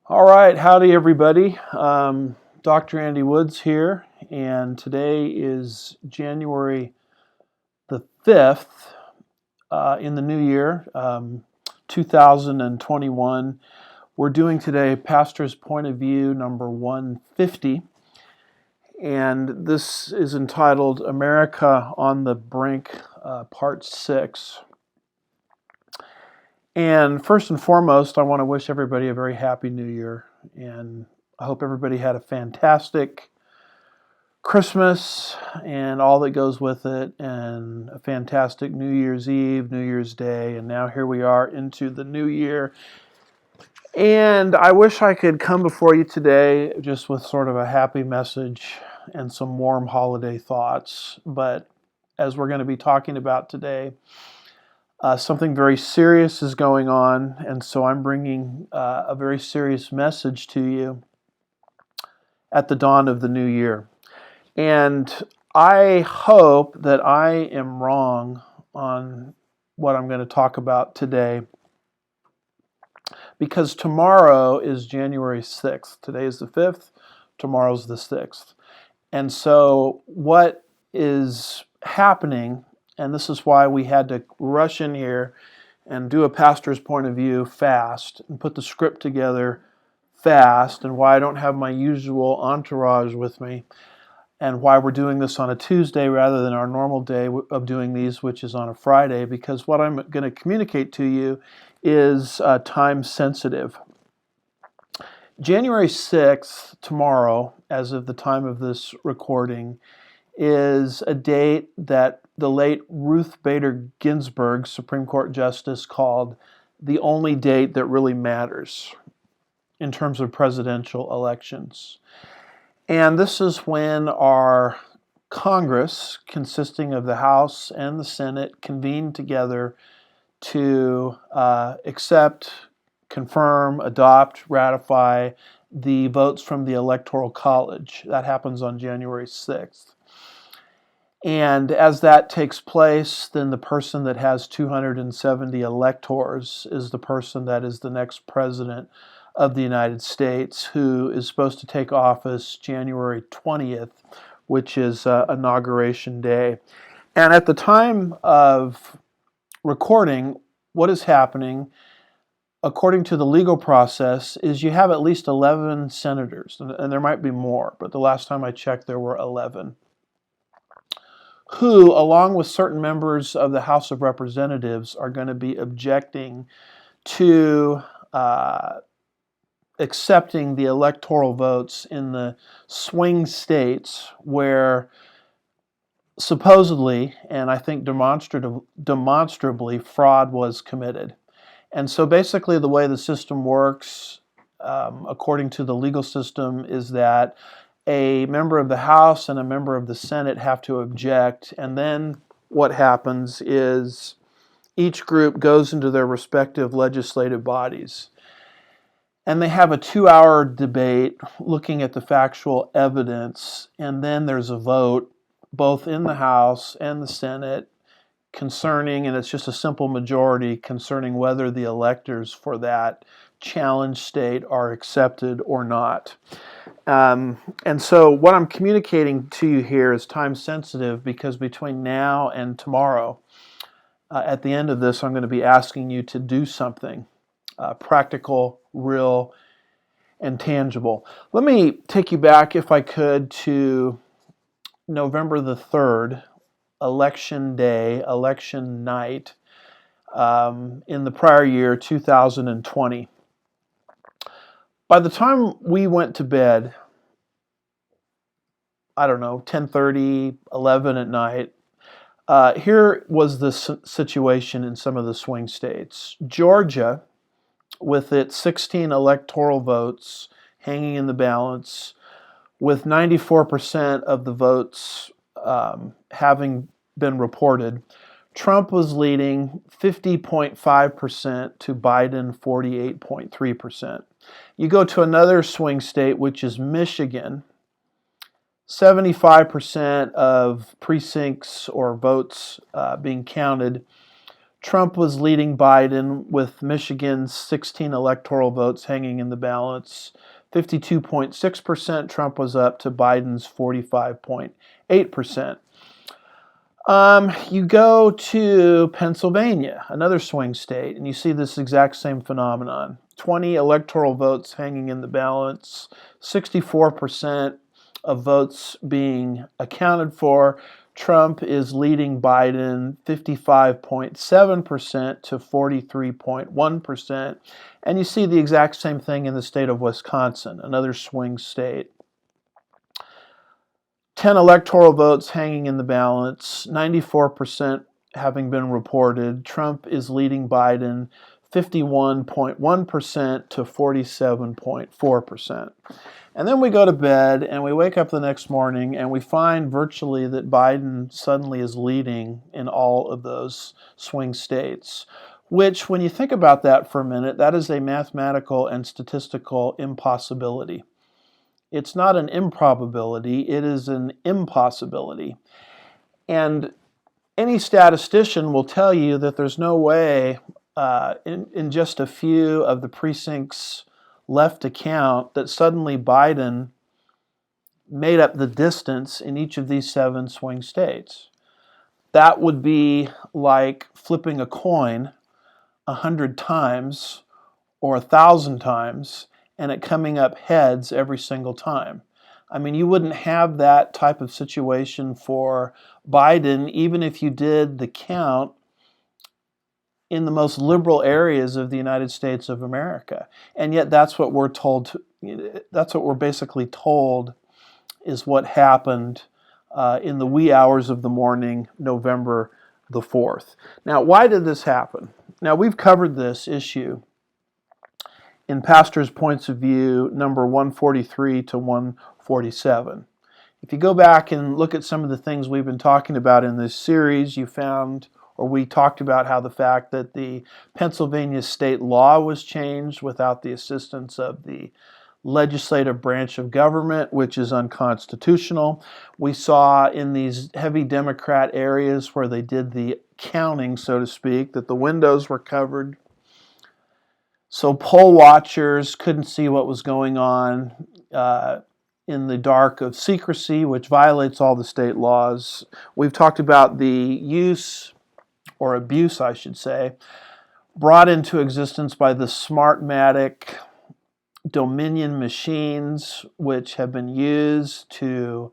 All right, howdy everybody. Dr. Andy Woods here, and today is January the 5th in the new year, 2021. We're doing today Pastor's Point of View number 150, and this is entitled America on the Brink, Part 6. And first and foremost, I want to wish everybody a very happy new year, and I hope everybody had a fantastic Christmas and all that goes with it, and a fantastic New Year's Eve, New Year's Day, and now here we are into the new year. And I wish I could come before you today just with sort of a happy message and some warm holiday thoughts, but as we're going to be talking about today, something very serious is going on, and so I'm bringing a very serious message to you at the dawn of the new year. And I hope that I am wrong on what I'm going to talk about today, because tomorrow is January 6th. Today is the 5th, tomorrow's the 6th. And so what is happening, and this is why we had to rush in here and do a pastor's point of view fast and put the script together fast, and why I don't have my usual entourage with me, and why we're doing this on a Tuesday rather than our normal day of doing these, which is on a Friday, because what I'm going to communicate to you is time sensitive. January 6th, tomorrow, as of the time of this recording, is a date that the late Ruth Bader Ginsburg, Supreme Court Justice, called the only date that really matters in terms of presidential elections. And this is when our Congress, consisting of the House and the Senate, convene together to accept, confirm, adopt, ratify the votes from the Electoral College. That happens on January 6th. And as that takes place, then the person that has 270 electors is the person that is the next president of the United States, who is supposed to take office January 20th, which is Inauguration Day. And at the time of recording, what is happening, according to the legal process, is you have at least 11 senators, and there might be more, but the last time I checked, there were 11, who, along with certain members of the House of Representatives, are going to be objecting to accepting the electoral votes in the swing states where supposedly, and I think demonstrably, fraud was committed. And so basically the way the system works, according to the legal system, is that a member of the House and a member of the Senate have to object, and then what happens is each group goes into their respective legislative bodies, and they have a 2-hour debate looking at the factual evidence, and then there's a vote both in the House and the Senate concerning, and it's just a simple majority, concerning whether the electors for that challenge state are accepted or not. And so what I'm communicating to you here is time sensitive, because between now and tomorrow, at the end of this, I'm going to be asking you to do something practical, real, and tangible. Let me take you back, if I could, to November the 3rd, election day, election night, in the prior year, 2020. By the time we went to bed, I don't know, 10:30, 11 at night, here was the situation in some of the swing states. Georgia, with its 16 electoral votes hanging in the balance, with 94% of the votes having been reported, Trump was leading 50.5% to Biden 48.3%. You go to another swing state, which is Michigan. 75% of precincts or votes being counted, Trump was leading Biden with Michigan's 16 electoral votes hanging in the balance. 52.6%, Trump was up to Biden's 45.8%. You go to Pennsylvania, another swing state, and you see this exact same phenomenon. 20 electoral votes hanging in the balance, 64% of votes being accounted for. Trump is leading Biden 55.7% to 43.1%. And you see the exact same thing in the state of Wisconsin, another swing state. 10 electoral votes hanging in the balance, 94% having been reported. Trump is leading Biden 51.1% to 47.4%. And then we go to bed and we wake up the next morning and we find virtually that Biden suddenly is leading in all of those swing states, which, when you think about that for a minute, that is a mathematical and statistical impossibility. It's not an improbability, it is an impossibility. And any statistician will tell you that there's no way in just a few of the precincts left to count that suddenly Biden made up the distance in each of these 7 swing states. That would be like flipping a coin 100 times or 1,000 times and it coming up heads every single time. I mean, you wouldn't have that type of situation for Biden even if you did the count in the most liberal areas of the United States of America. And yet that's what we're told, that's what we're basically told is what happened in the wee hours of the morning, November the 4th. Now, why did this happen? Now, we've covered this issue in Pastor's Points of View, number 143 to 147. If you go back and look at some of the things we've been talking about in this series, you found, or we talked about how the fact that the Pennsylvania state law was changed without the assistance of the legislative branch of government, which is unconstitutional. We saw in these heavy Democrat areas where they did the counting, so to speak, that the windows were covered. So poll watchers couldn't see what was going on in the dark of secrecy, which violates all the state laws. We've talked about the use, or abuse, I should say, brought into existence by the Smartmatic Dominion machines, which have been used to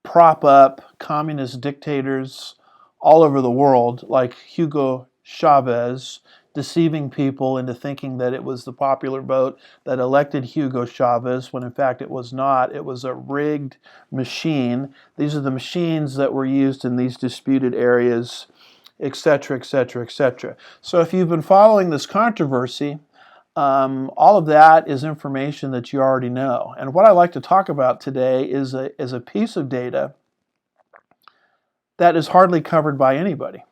prop up communist dictators all over the world, like Hugo Chavez, deceiving people into thinking that it was the popular vote that elected Hugo Chavez, when in fact it was not. It was a rigged machine. These are the machines that were used in these disputed areas, etc., etc., etc. So if you've been following this controversy, all of that is information that you already know. And what I'd like to talk about today is a piece of data that is hardly covered by anybody.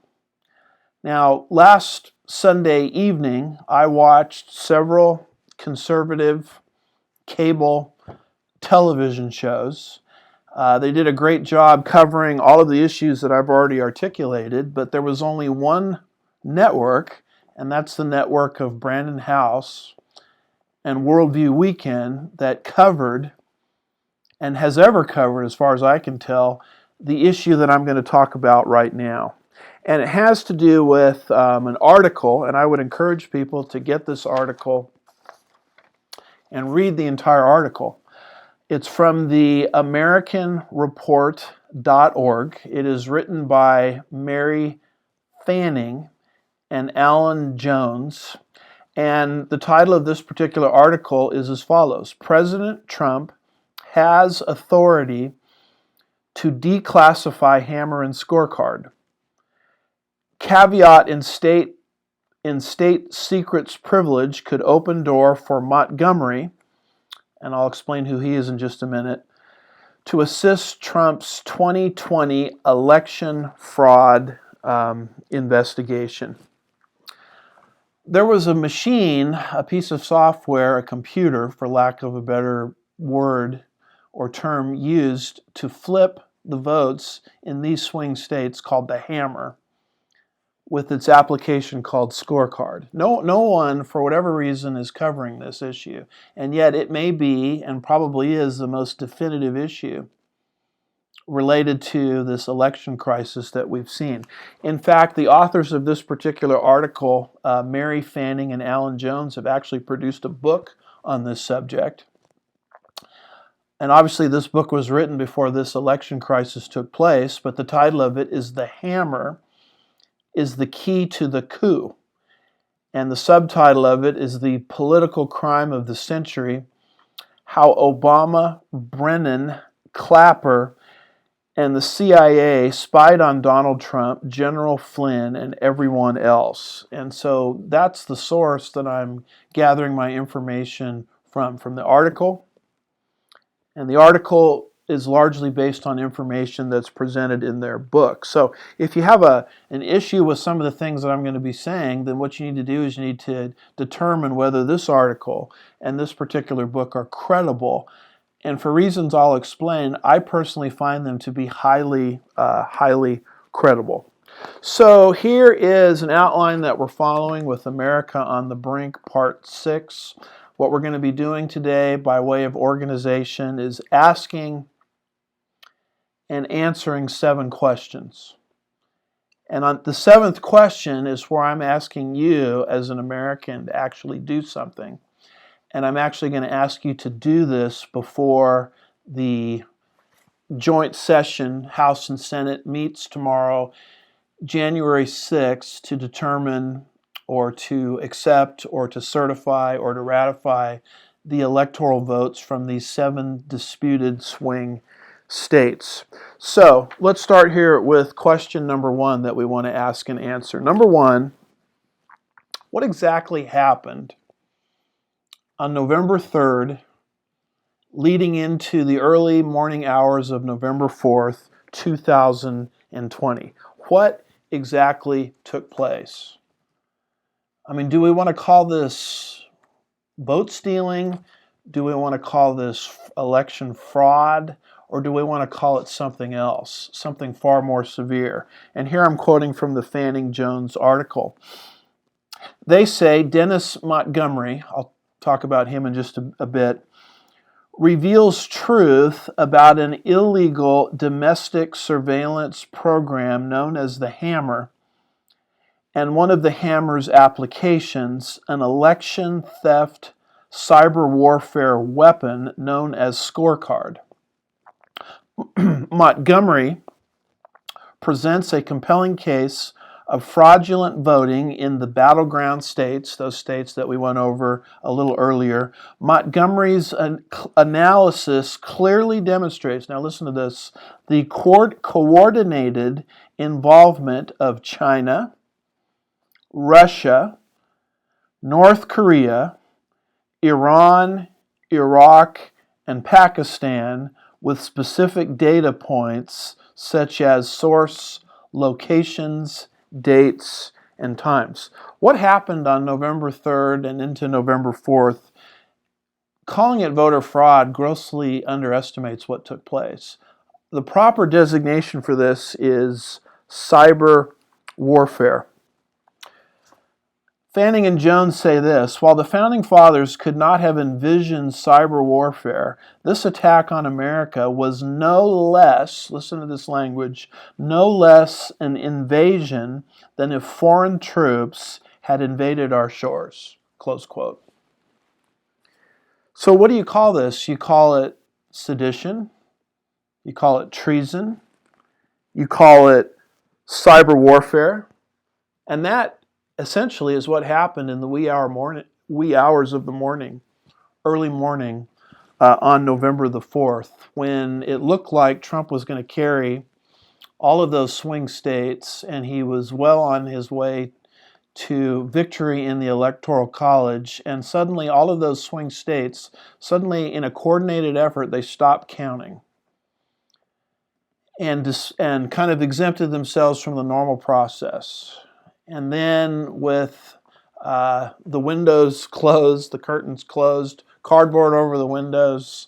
Now, last Sunday evening, I watched several conservative cable television shows. They did a great job covering all of the issues that I've already articulated, but there was only one network, and that's the network of Brandon House and Worldview Weekend, that covered, and has ever covered, as far as I can tell, the issue that I'm going to talk about right now. And it has to do with an article, and I would encourage people to get this article and read the entire article. It's from the AmericanReport.org. It is written by Mary Fanning and Alan Jones. And the title of this particular article is as follows: President Trump has authority to declassify hammer and scorecard. Caveat in state secrets privilege could open door for Montgomery, and I'll explain who he is in just a minute, to assist Trump's 2020 election fraud investigation. There was a machine, a piece of software, a computer, for lack of a better word or term, used to flip the votes in these swing states, called the hammer. with its application called Scorecard. No one, for whatever reason, is covering this issue, and yet it may be, and probably is, the most definitive issue related to this election crisis that we've seen. In fact, the authors of this particular article, Mary Fanning and Alan Jones, have actually produced a book on this subject. And obviously this book was written before this election crisis took place, but the title of it is "The Hammer is the Key to the Coup." And the subtitle of it is "The Political Crime of the Century: How Obama, Brennan, Clapper, and the CIA spied on Donald Trump, General Flynn, and everyone else." And so that's the source that I'm gathering my information from the article. And the article is largely based on information that's presented in their book. So if you have an issue with some of the things that I'm going to be saying, then what you need to do is you need to determine whether this article and this particular book are credible. And for reasons I'll explain, I personally find them to be highly credible. So here is an outline that we're following with America on the Brink, Part 6. What we're going to be doing today by way of organization is asking and answering 7 questions. And on the 7th question is where I'm asking you as an American to actually do something. And I'm actually going to ask you to do this before the joint session, House and Senate, meets tomorrow, January 6th, to determine or to accept or to certify or to ratify the electoral votes from these 7 disputed swing states. So let's start here with question number 1 that we want to ask and answer. Number 1, what exactly happened on November 3rd, leading into the early morning hours of November 4th, 2020? What exactly took place? I mean, do we want to call this vote stealing? Do we want to call this election fraud? Or do we want to call it something else, something far more severe? And here I'm quoting from the Fanning Jones article. They say Dennis Montgomery, I'll talk about him in just a bit, reveals truth about an illegal domestic surveillance program known as the Hammer, and one of the Hammer's applications, an election theft cyber warfare weapon known as Scorecard. Montgomery presents a compelling case of fraudulent voting in the battleground states, those states that we went over a little earlier. Montgomery's analysis clearly demonstrates, now listen to this, the coordinated involvement of China, Russia, North Korea, Iran, Iraq, and Pakistan, with specific data points such as source, locations, dates, and times. What happened on November 3rd and into November 4th? Calling it voter fraud grossly underestimates what took place. The proper designation for this is cyber warfare. Fanning and Jones say this: while the Founding Fathers could not have envisioned cyber warfare, this attack on America was no less, listen to this language, no less an invasion than if foreign troops had invaded our shores. Close quote. So what do you call this? You call it sedition, you call it treason, you call it cyber warfare, and that essentially is what happened in the wee hours of the morning, early morning on November the 4th, when it looked like Trump was going to carry all of those swing states, and he was well on his way to victory in the Electoral College. And suddenly, all of those swing states, suddenly in a coordinated effort, they stopped counting and kind of exempted themselves from the normal process. And then with the windows closed, the curtains closed, cardboard over the windows,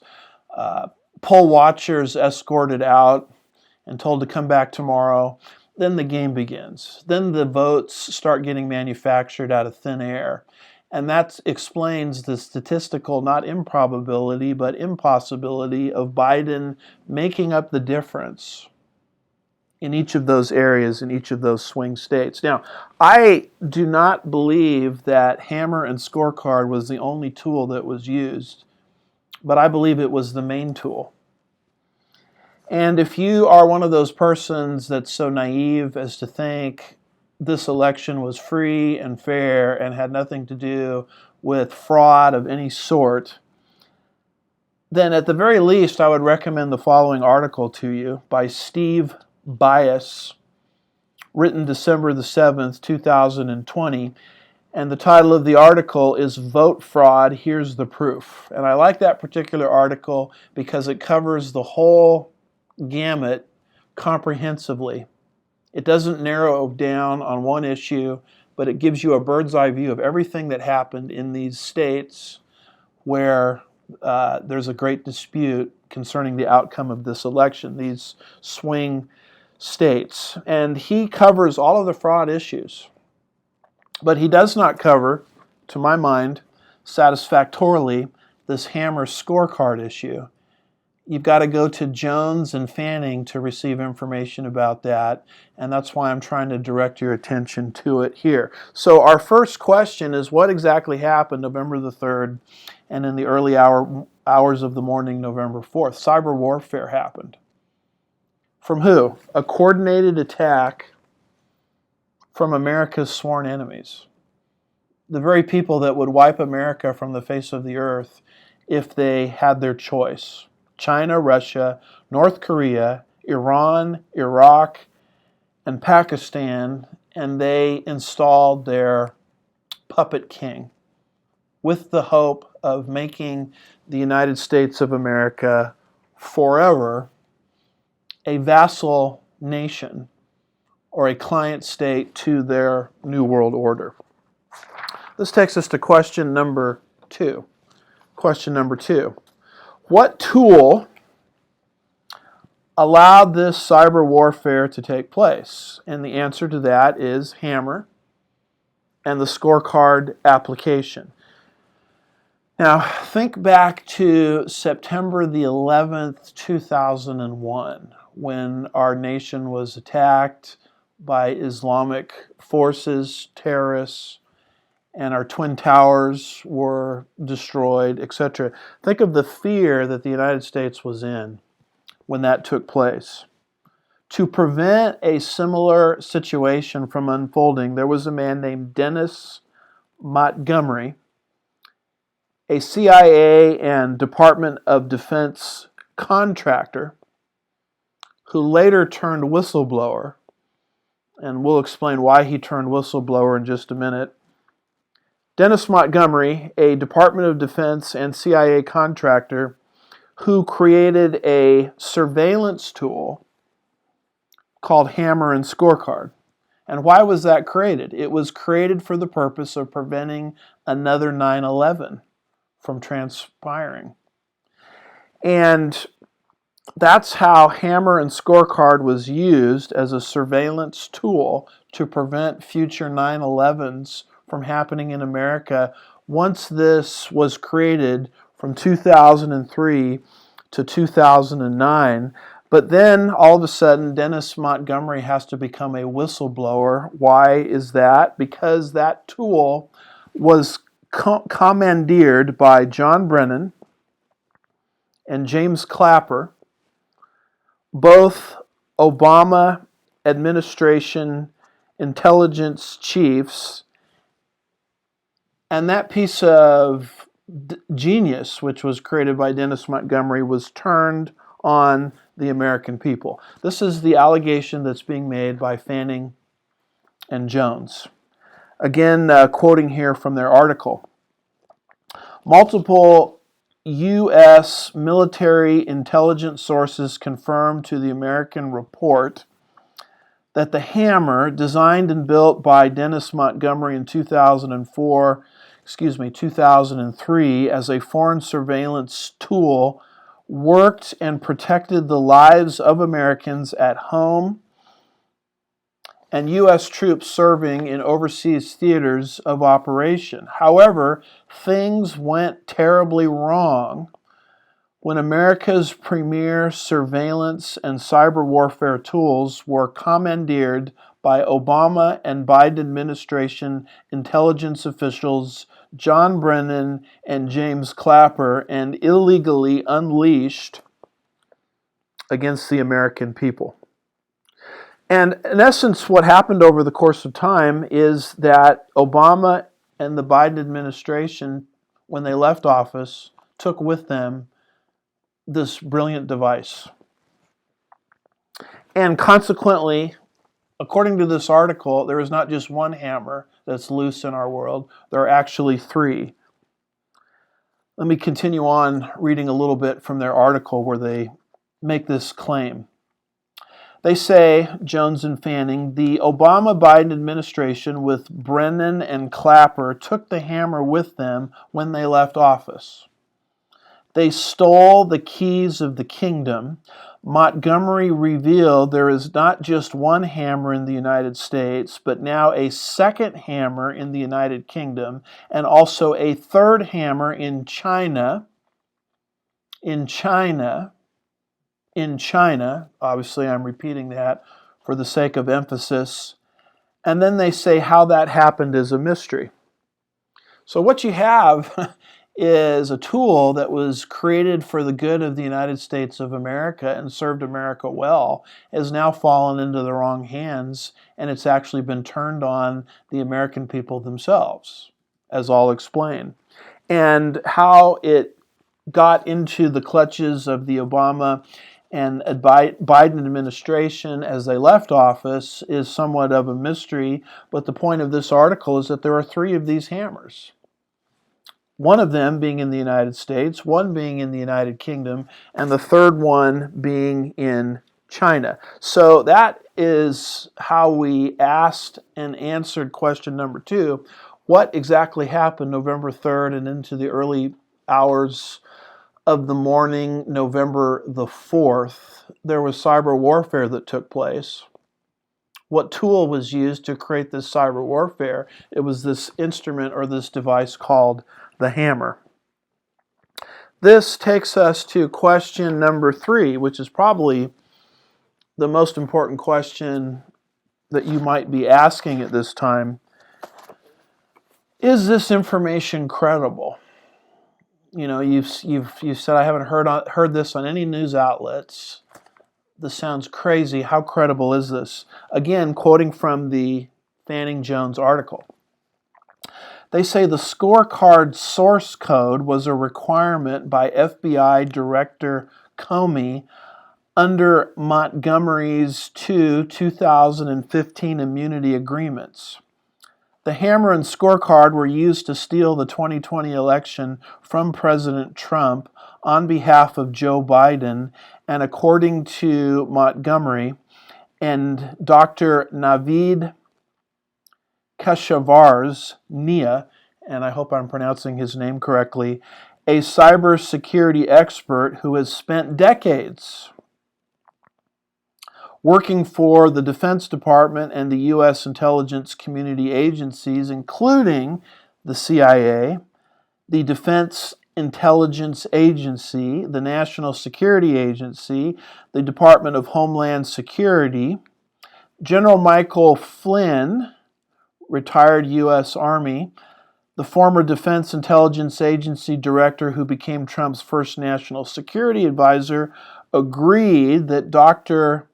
poll watchers escorted out and told to come back tomorrow, then the game begins. Then the votes start getting manufactured out of thin air. And that explains the statistical, not improbability, but impossibility of Biden making up the difference in each of those areas, in each of those swing states. Now, I do not believe that hammer and scorecard was the only tool that was used, but I believe it was the main tool. And if you are one of those persons that's so naive as to think this election was free and fair and had nothing to do with fraud of any sort, then at the very least I would recommend the following article to you by Steve Bias, written December the 7th, 2020. And the title of the article is Vote Fraud, Here's the Proof. And I like that particular article because it covers the whole gamut comprehensively. It doesn't narrow down on one issue, but it gives you a bird's eye view of everything that happened in these states where there's a great dispute concerning the outcome of this election, these swing states. And he covers all of the fraud issues. But he does not cover, to my mind, satisfactorily, this hammer scorecard issue. You've got to go to Jones and Fanning to receive information about that, and that's why I'm trying to direct your attention to it here. So our first question is, what exactly happened November the 3rd and in the early hours of the morning, November 4th? Cyber warfare happened. From who? A coordinated attack from America's sworn enemies. The very people that would wipe America from the face of the earth if they had their choice. China, Russia, North Korea, Iran, Iraq, and Pakistan, and they installed their puppet king with the hope of making the United States of America forever a vassal nation or a client state to their New World Order. This takes us to question number 2. Question number 2. What tool allowed this cyber warfare to take place? And the answer to that is hammer and the scorecard application. Now, think back to September the 11th, 2001, when our nation was attacked by Islamic forces, terrorists, and our Twin Towers were destroyed, etc. Think of the fear that the United States was in when that took place. To prevent a similar situation from unfolding, there was a man named Dennis Montgomery, a CIA and Department of Defense contractor who later turned whistleblower, and we'll explain why he turned whistleblower in just a minute. Dennis Montgomery, a Department of Defense and CIA contractor who created a surveillance tool called Hammer and Scorecard. And why was that created? It was created for the purpose of preventing another 9/11 from transpiring. And that's how Hammer and Scorecard was used as a surveillance tool to prevent future 9/11s from happening in America once this was created from 2003 to 2009. But then all of a sudden Dennis Montgomery has to become a whistleblower. Why is that? Because that tool was commandeered by John Brennan and James Clapper, both Obama administration intelligence chiefs. And that piece of genius, which was created by Dennis Montgomery, was turned on the American people. This is the allegation that's being made by Fanning and Jones. Again, quoting here from their article. Multiple U.S. military intelligence sources confirmed to the American Report that the Hammer, designed and built by Dennis Montgomery in 2003 as a foreign surveillance tool, worked and protected the lives of Americans at home and U.S. troops serving in overseas theaters of operation. However, things went terribly wrong when America's premier surveillance and cyber warfare tools were commandeered by Obama and Biden administration intelligence officials John Brennan and James Clapper and illegally unleashed against the American people. And in essence, what happened over the course of time is that Obama and the Biden administration, when they left office, took with them this brilliant device. And consequently, according to this article, there is not just one hammer that's loose in our world, there are actually three. Let me continue on reading a little bit from their article where they make this claim. They say, Jones and Fanning, the Obama-Biden administration with Brennan and Clapper took the hammer with them when they left office. They stole the keys of the kingdom. Montgomery revealed there is not just one hammer in the United States, but now a second hammer in the United Kingdom, and also a third hammer in China. Obviously I'm repeating that for the sake of emphasis. And then they say how that happened is a mystery. So what you have is a tool that was created for the good of the United States of America and served America well, has now fallen into the wrong hands, and it's actually been turned on the American people themselves, as I'll explain. And how it got into the clutches of the Obama and Biden administration as they left office is somewhat of a mystery, but the point of this article is that there are three of these hammers. One of them being in the United States, one being in the United Kingdom, and the third one being in China. So that is how we asked and answered question number 2. What exactly happened November 3rd and into the early hours of the morning, November the 4th? There was cyber warfare that took place. What tool was used to create this cyber warfare? It was this instrument or this device called the hammer. This takes us to question number 3, which is probably the most important question that you might be asking at this time. Is this information credible? You know, you've said I haven't heard this on any news outlets. This sounds crazy. How credible is this? Again, quoting from the Fanning Jones article. They say the scorecard source code was a requirement by FBI Director Comey under Montgomery's 2015 immunity agreements. The hammer and scorecard were used to steal the 2020 election from President Trump on behalf of Joe Biden, and according to Montgomery and Dr. Navid Keshavarz, Nia, and I hope I'm pronouncing his name correctly, a cybersecurity expert who has spent decades working for the Defense Department and the U.S. intelligence community agencies, including the CIA, the Defense Intelligence Agency, the National Security Agency, the Department of Homeland Security, General Michael Flynn, retired U.S. Army, the former Defense Intelligence Agency director who became Trump's first national security advisor, agreed that Dr.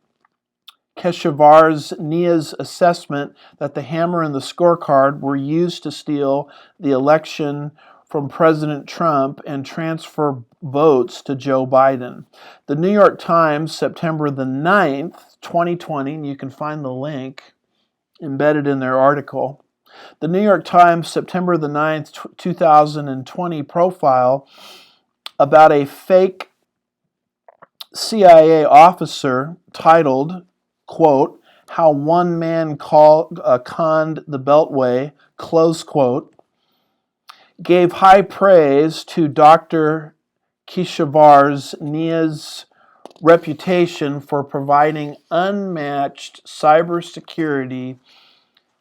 Keshavarz Nia's assessment that the hammer and the scorecard were used to steal the election from President Trump and transfer votes to Joe Biden. The New York Times, September the 9th, 2020, and you can find the link embedded in their article. The New York Times, September the 9th, 2020 profile about a fake CIA officer titled, quote, "How One Man Conned the Beltway," close quote, gave high praise to Dr. Keshavarz Nia's reputation for providing unmatched cybersecurity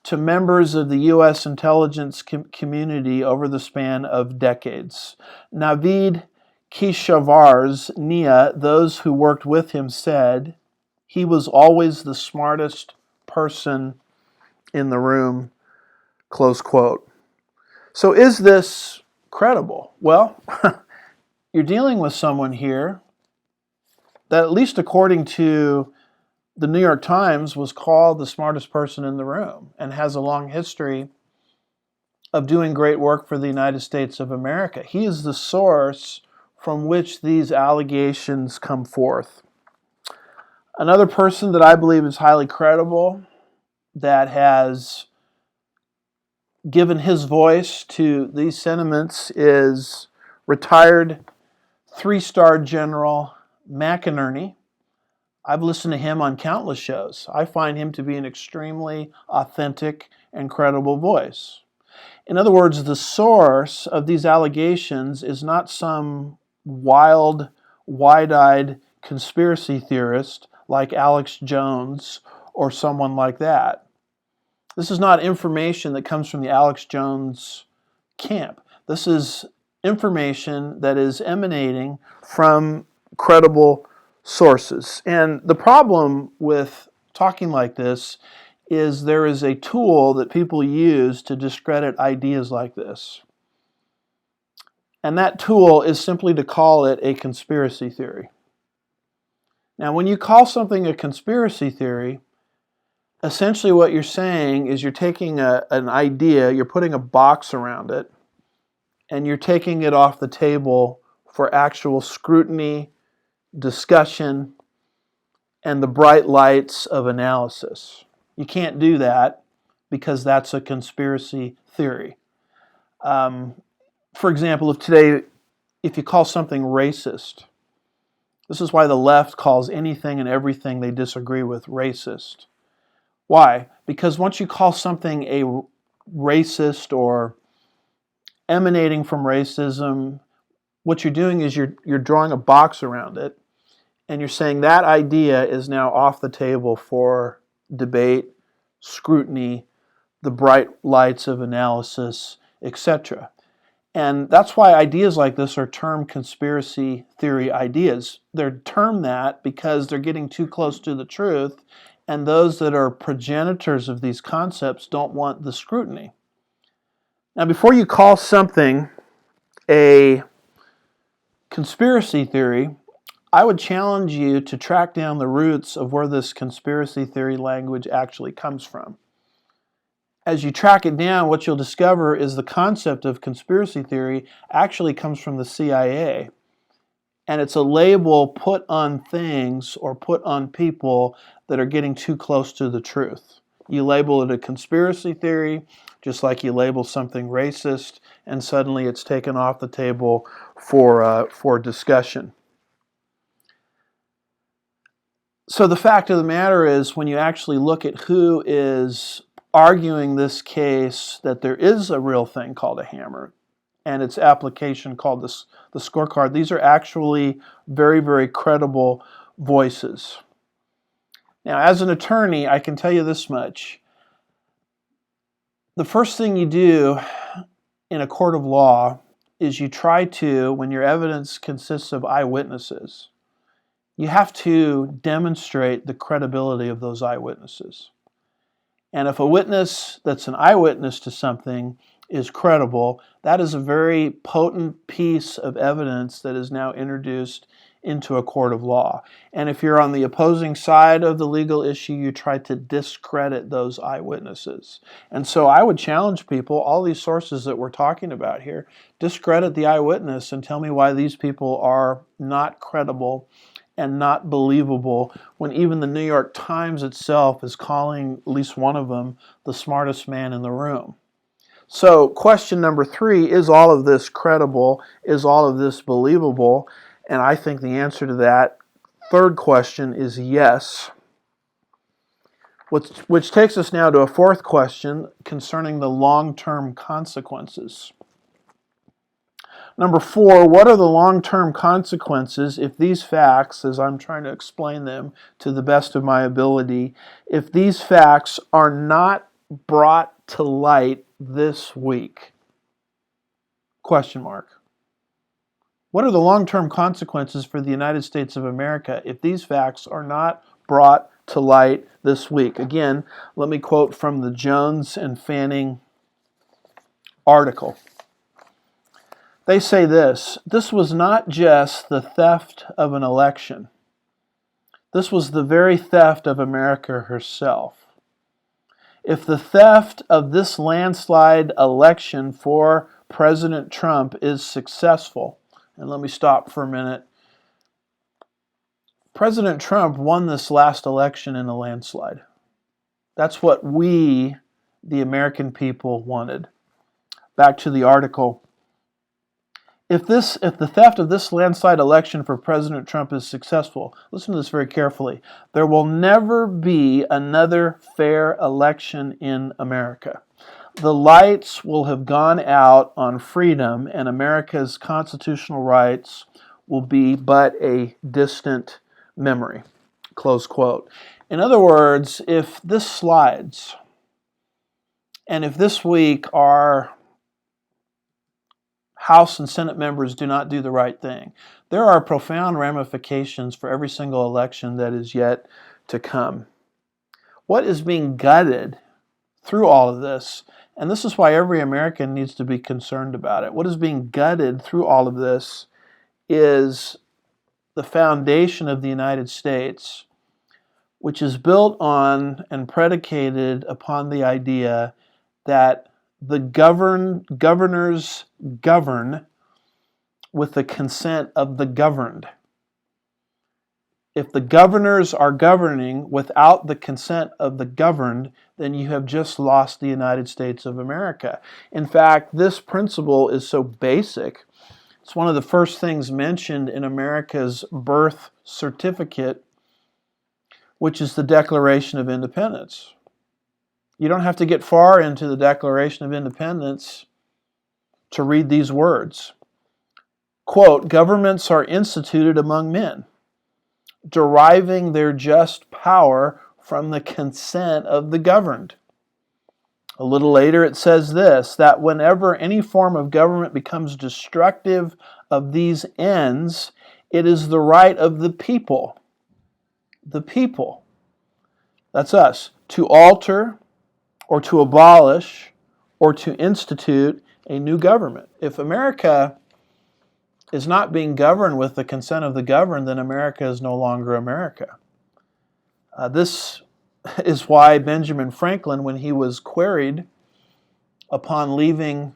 to members of the U.S. intelligence community over the span of decades. Navid Keshavarz Nia, those who worked with him, said he was always the smartest person in the room, close quote. So is this credible? Well, you're dealing with someone here that, at least according to the New York Times, was called the smartest person in the room and has a long history of doing great work for the United States of America. He is the source from which these allegations come forth. Another person that I believe is highly credible, that has given his voice to these sentiments, is retired 3-star General McInerney. I've listened to him on countless shows. I find him to be an extremely authentic and credible voice. In other words, the source of these allegations is not some wild, wide-eyed conspiracy theorist like Alex Jones or someone like that. This is not information that comes from the Alex Jones camp. This is information that is emanating from credible sources. And the problem with talking like this is there is a tool that people use to discredit ideas like this. And that tool is simply to call it a conspiracy theory. Now, when you call something a conspiracy theory, essentially what you're saying is you're taking an idea, you're putting a box around it, and you're taking it off the table for actual scrutiny, discussion, and the bright lights of analysis. You can't do that because that's a conspiracy theory. For example, if you call something racist, this is why the left calls anything and everything they disagree with racist. Why? Because once you call something a racist or emanating from racism, what you're doing is you're drawing a box around it, and you're saying that idea is now off the table for debate, scrutiny, the bright lights of analysis, etc. And that's why ideas like this are termed conspiracy theory ideas. They're termed that because they're getting too close to the truth, and those that are progenitors of these concepts don't want the scrutiny. Now, before you call something a conspiracy theory, I would challenge you to track down the roots of where this conspiracy theory language actually comes from. As you track it down, what you'll discover is the concept of conspiracy theory actually comes from the CIA. And it's a label put on things or put on people that are getting too close to the truth. You label it a conspiracy theory, just like you label something racist, and suddenly it's taken off the table for discussion. So the fact of the matter is, when you actually look at who is arguing this case that there is a real thing called a hammer and its application called the scorecard, these are actually very, very credible voices. Now, as an attorney, I can tell you this much. The first thing you do in a court of law is you try to, when your evidence consists of eyewitnesses, you have to demonstrate the credibility of those eyewitnesses. And if a witness that's an eyewitness to something is credible, that is a very potent piece of evidence that is now introduced into a court of law. And if you're on the opposing side of the legal issue, you try to discredit those eyewitnesses. And so I would challenge people, all these sources that we're talking about here, discredit the eyewitness and tell me why these people are not credible and not believable, when even the New York Times itself is calling at least one of them the smartest man in the room. So question number 3, is all of this credible? Is all of this believable? And I think the answer to that third question is yes. Which takes us now to a fourth question concerning the long-term consequences. Number 4, what are the long-term consequences if these facts, as I'm trying to explain them to the best of my ability, if these facts are not brought to light this week? Question mark. What are the long-term consequences for the United States of America if these facts are not brought to light this week? Again, let me quote from the Jones and Fanning article. They say this was not just the theft of an election. This was the very theft of America herself. If the theft of this landslide election for President Trump is successful, and let me stop for a minute. President Trump won this last election in a landslide. That's what we, the American people, wanted. Back to the article. If the theft of this landslide election for President Trump is successful, listen to this very carefully, there will never be another fair election in America. The lights will have gone out on freedom, and America's constitutional rights will be but a distant memory. Close quote. In other words, if this slides, and if this week our House and Senate members do not do the right thing, there are profound ramifications for every single election that is yet to come. What is being gutted through all of this, and this is why every American needs to be concerned about it, what is being gutted through all of this is the foundation of the United States, which is built on and predicated upon the idea that the governors govern with the consent of the governed. If the governors are governing without the consent of the governed, then you have just lost the United States of America. In fact, this principle is so basic. It's one of the first things mentioned in America's birth certificate, which is the Declaration of Independence. You don't have to get far into the Declaration of Independence to read these words. Quote, governments are instituted among men, deriving their just power from the consent of the governed. A little later it says this, that whenever any form of government becomes destructive of these ends, it is the right of the people, that's us, to alter or to abolish or to institute a new government. If America is not being governed with the consent of the governed, then America is no longer America. This is why Benjamin Franklin, when he was queried upon leaving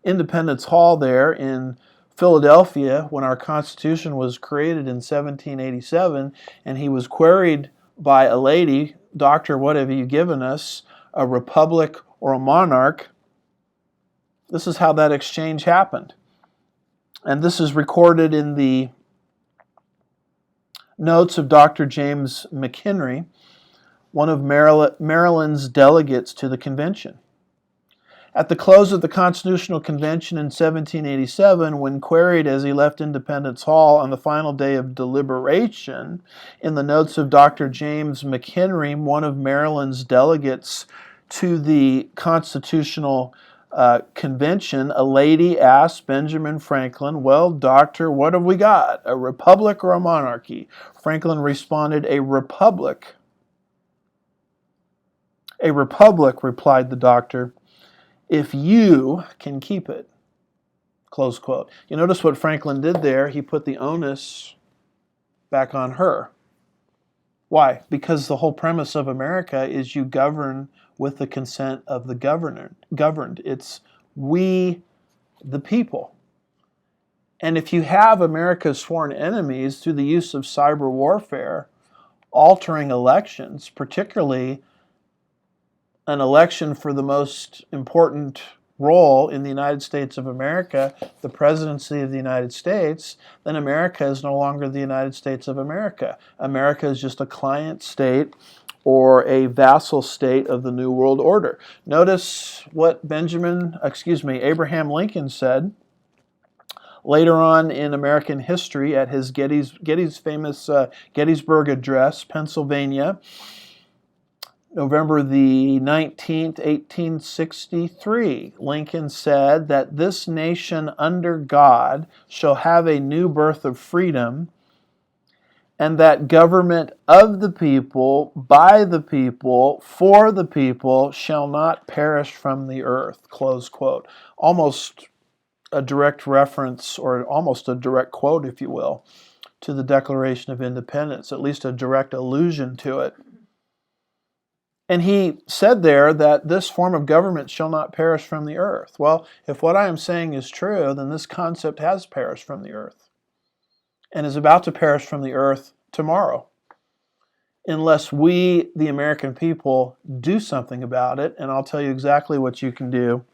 Independence Hall there in Philadelphia when our Constitution was created in 1787, and he was queried by a lady, Doctor, what have you given us, a republic or a monarch? This is how that exchange happened. And this is recorded in the notes of Dr. James McHenry, one of Maryland's delegates to the convention. At the close of the Constitutional Convention in 1787, when queried as he left Independence Hall on the final day of deliberation, in the notes of Dr. James McHenry, one of Maryland's delegates to the Constitutional Convention, a lady asked Benjamin Franklin, well, doctor, what have we got, a republic or a monarchy? Franklin responded, a republic. A republic, replied the doctor, if you can keep it. Close quote. You notice what Franklin did there? He put the onus back on her. Why? Because the whole premise of America is you govern with the consent of the governed. It's we, the people. And if you have America's sworn enemies through the use of cyber warfare, altering elections, particularly an election for the most important role in the United States of America, the presidency of the United States, then America is no longer the United States of America. America is just a client state or a vassal state of the New World Order. Notice what Abraham Lincoln said Later on in American history, at his Getty's famous Gettysburg Address, Pennsylvania, November the 19th, 1863, Lincoln said that this nation under God shall have a new birth of freedom, and that government of the people, by the people, for the people, shall not perish from the earth, close quote. Almost a direct reference, or almost a direct quote, if you will, to the Declaration of Independence, at least a direct allusion to it. And he said there that this form of government shall not perish from the earth. Well, if what I am saying is true, then this concept has perished from the earth and is about to perish from the earth tomorrow, unless we, the American people, do something about it. And I'll tell you exactly what you can do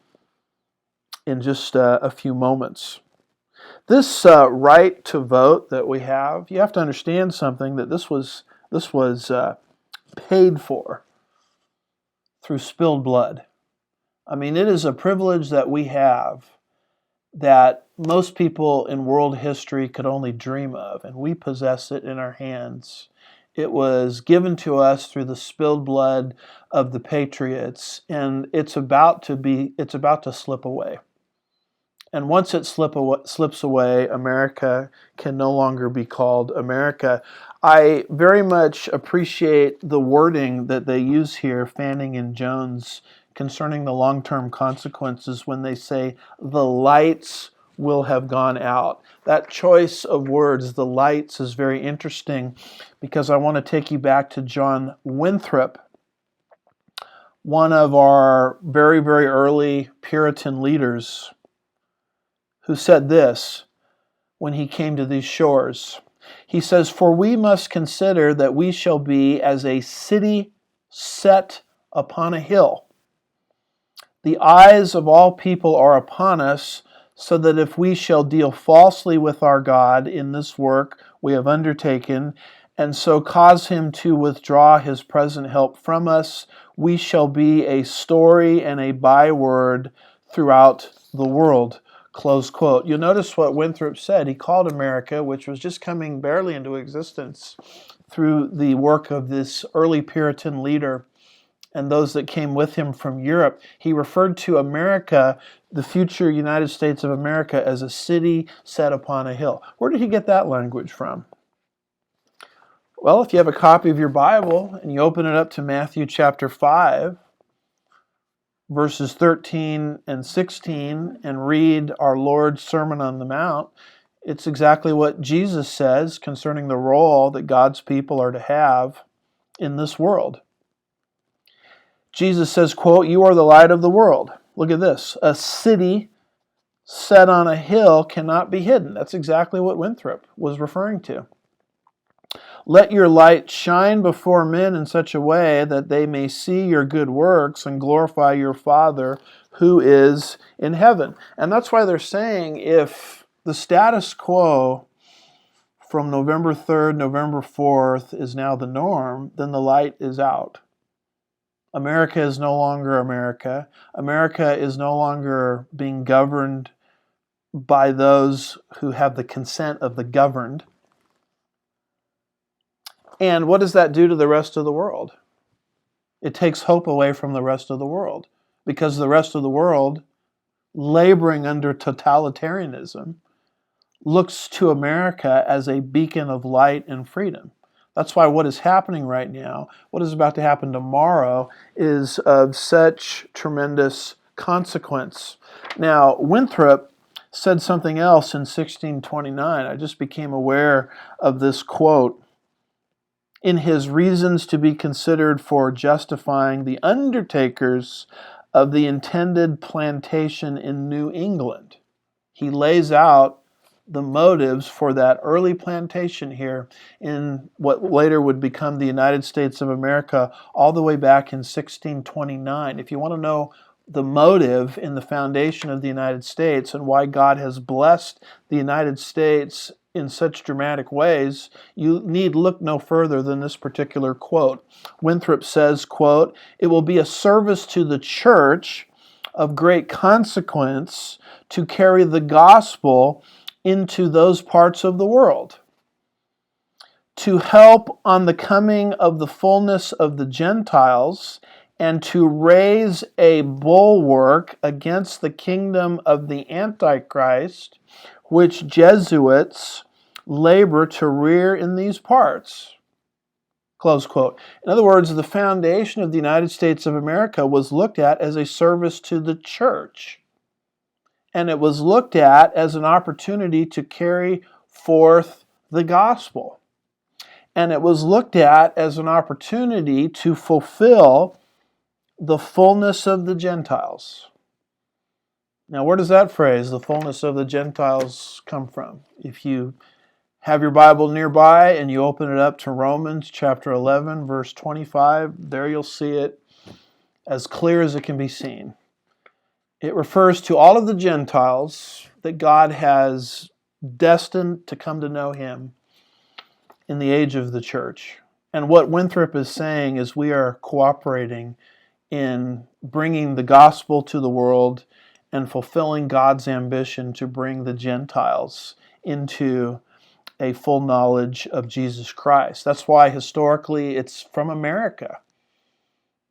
in just a few moments. This right to vote that we have, you have to understand something, that this was paid for through spilled blood. I mean, it is a privilege that we have that most people in world history could only dream of, and we possess it in our hands. It was given to us through the spilled blood of the patriots, and it's about to slip away. And once it slips away, America can no longer be called America. I very much appreciate the wording that they use here, Fanning and Jones, concerning the long-term consequences when they say the lights will have gone out. That choice of words, the lights, is very interesting because I want to take you back to John Winthrop, one of our very, very early Puritan leaders, who said this when he came to these shores. He says, "For we must consider that we shall be as a city set upon a hill. The eyes of all people are upon us, so that if we shall deal falsely with our God in this work we have undertaken, and so cause him to withdraw his present help from us, we shall be a story and a byword throughout the world." Close quote. You'll notice what Winthrop said. He called America, which was just coming barely into existence through the work of this early Puritan leader and those that came with him from Europe, he referred to America, the future United States of America, as a city set upon a hill. Where did he get that language from? Well, if you have a copy of your Bible and you open it up to Matthew chapter 5, verses 13 and 16, and read our Lord's Sermon on the Mount, it's exactly what Jesus says concerning the role that God's people are to have in this world. Jesus says, quote, "You are the light of the world." Look at this. "A city set on a hill cannot be hidden." That's exactly what Winthrop was referring to. "Let your light shine before men in such a way that they may see your good works and glorify your Father who is in heaven." And that's why they're saying if the status quo from November 3rd, November 4th is now the norm, then the light is out. America is no longer America. America is no longer being governed by those who have the consent of the governed. And what does that do to the rest of the world? It takes hope away from the rest of the world, because the rest of the world, laboring under totalitarianism, looks to America as a beacon of light and freedom. That's why what is happening right now, what is about to happen tomorrow, is of such tremendous consequence. Now, Winthrop said something else in 1629. I just became aware of this quote. In his reasons to be considered for justifying the undertakers of the intended plantation in New England, he lays out the motives for that early plantation here in what later would become the United States of America, all the way back in 1629. If you want to know the motive in the foundation of the United States and why God has blessed the United States in such dramatic ways, you need look no further than this particular quote. Winthrop says, quote, "It will be a service to the church of great consequence to carry the gospel into those parts of the world to help on the coming of the fullness of the Gentiles and to raise a bulwark against the kingdom of the Antichrist, which Jesuits labor to rear in these parts. Close quote. In other words, the foundation of the United States of America was looked at as a service to the church. And it was looked at as an opportunity to carry forth the gospel. And it was looked at as an opportunity to fulfill the fullness of the Gentiles. Now, where does that phrase, the fullness of the Gentiles, come from? If you have your Bible nearby and you open it up to Romans chapter 11, verse 25, there you'll see it as clear as it can be seen. It refers to all of the Gentiles that God has destined to come to know Him in the age of the church. And what Winthrop is saying is we are cooperating in bringing the gospel to the world and fulfilling God's ambition to bring the Gentiles into a full knowledge of Jesus Christ. That's why historically it's from America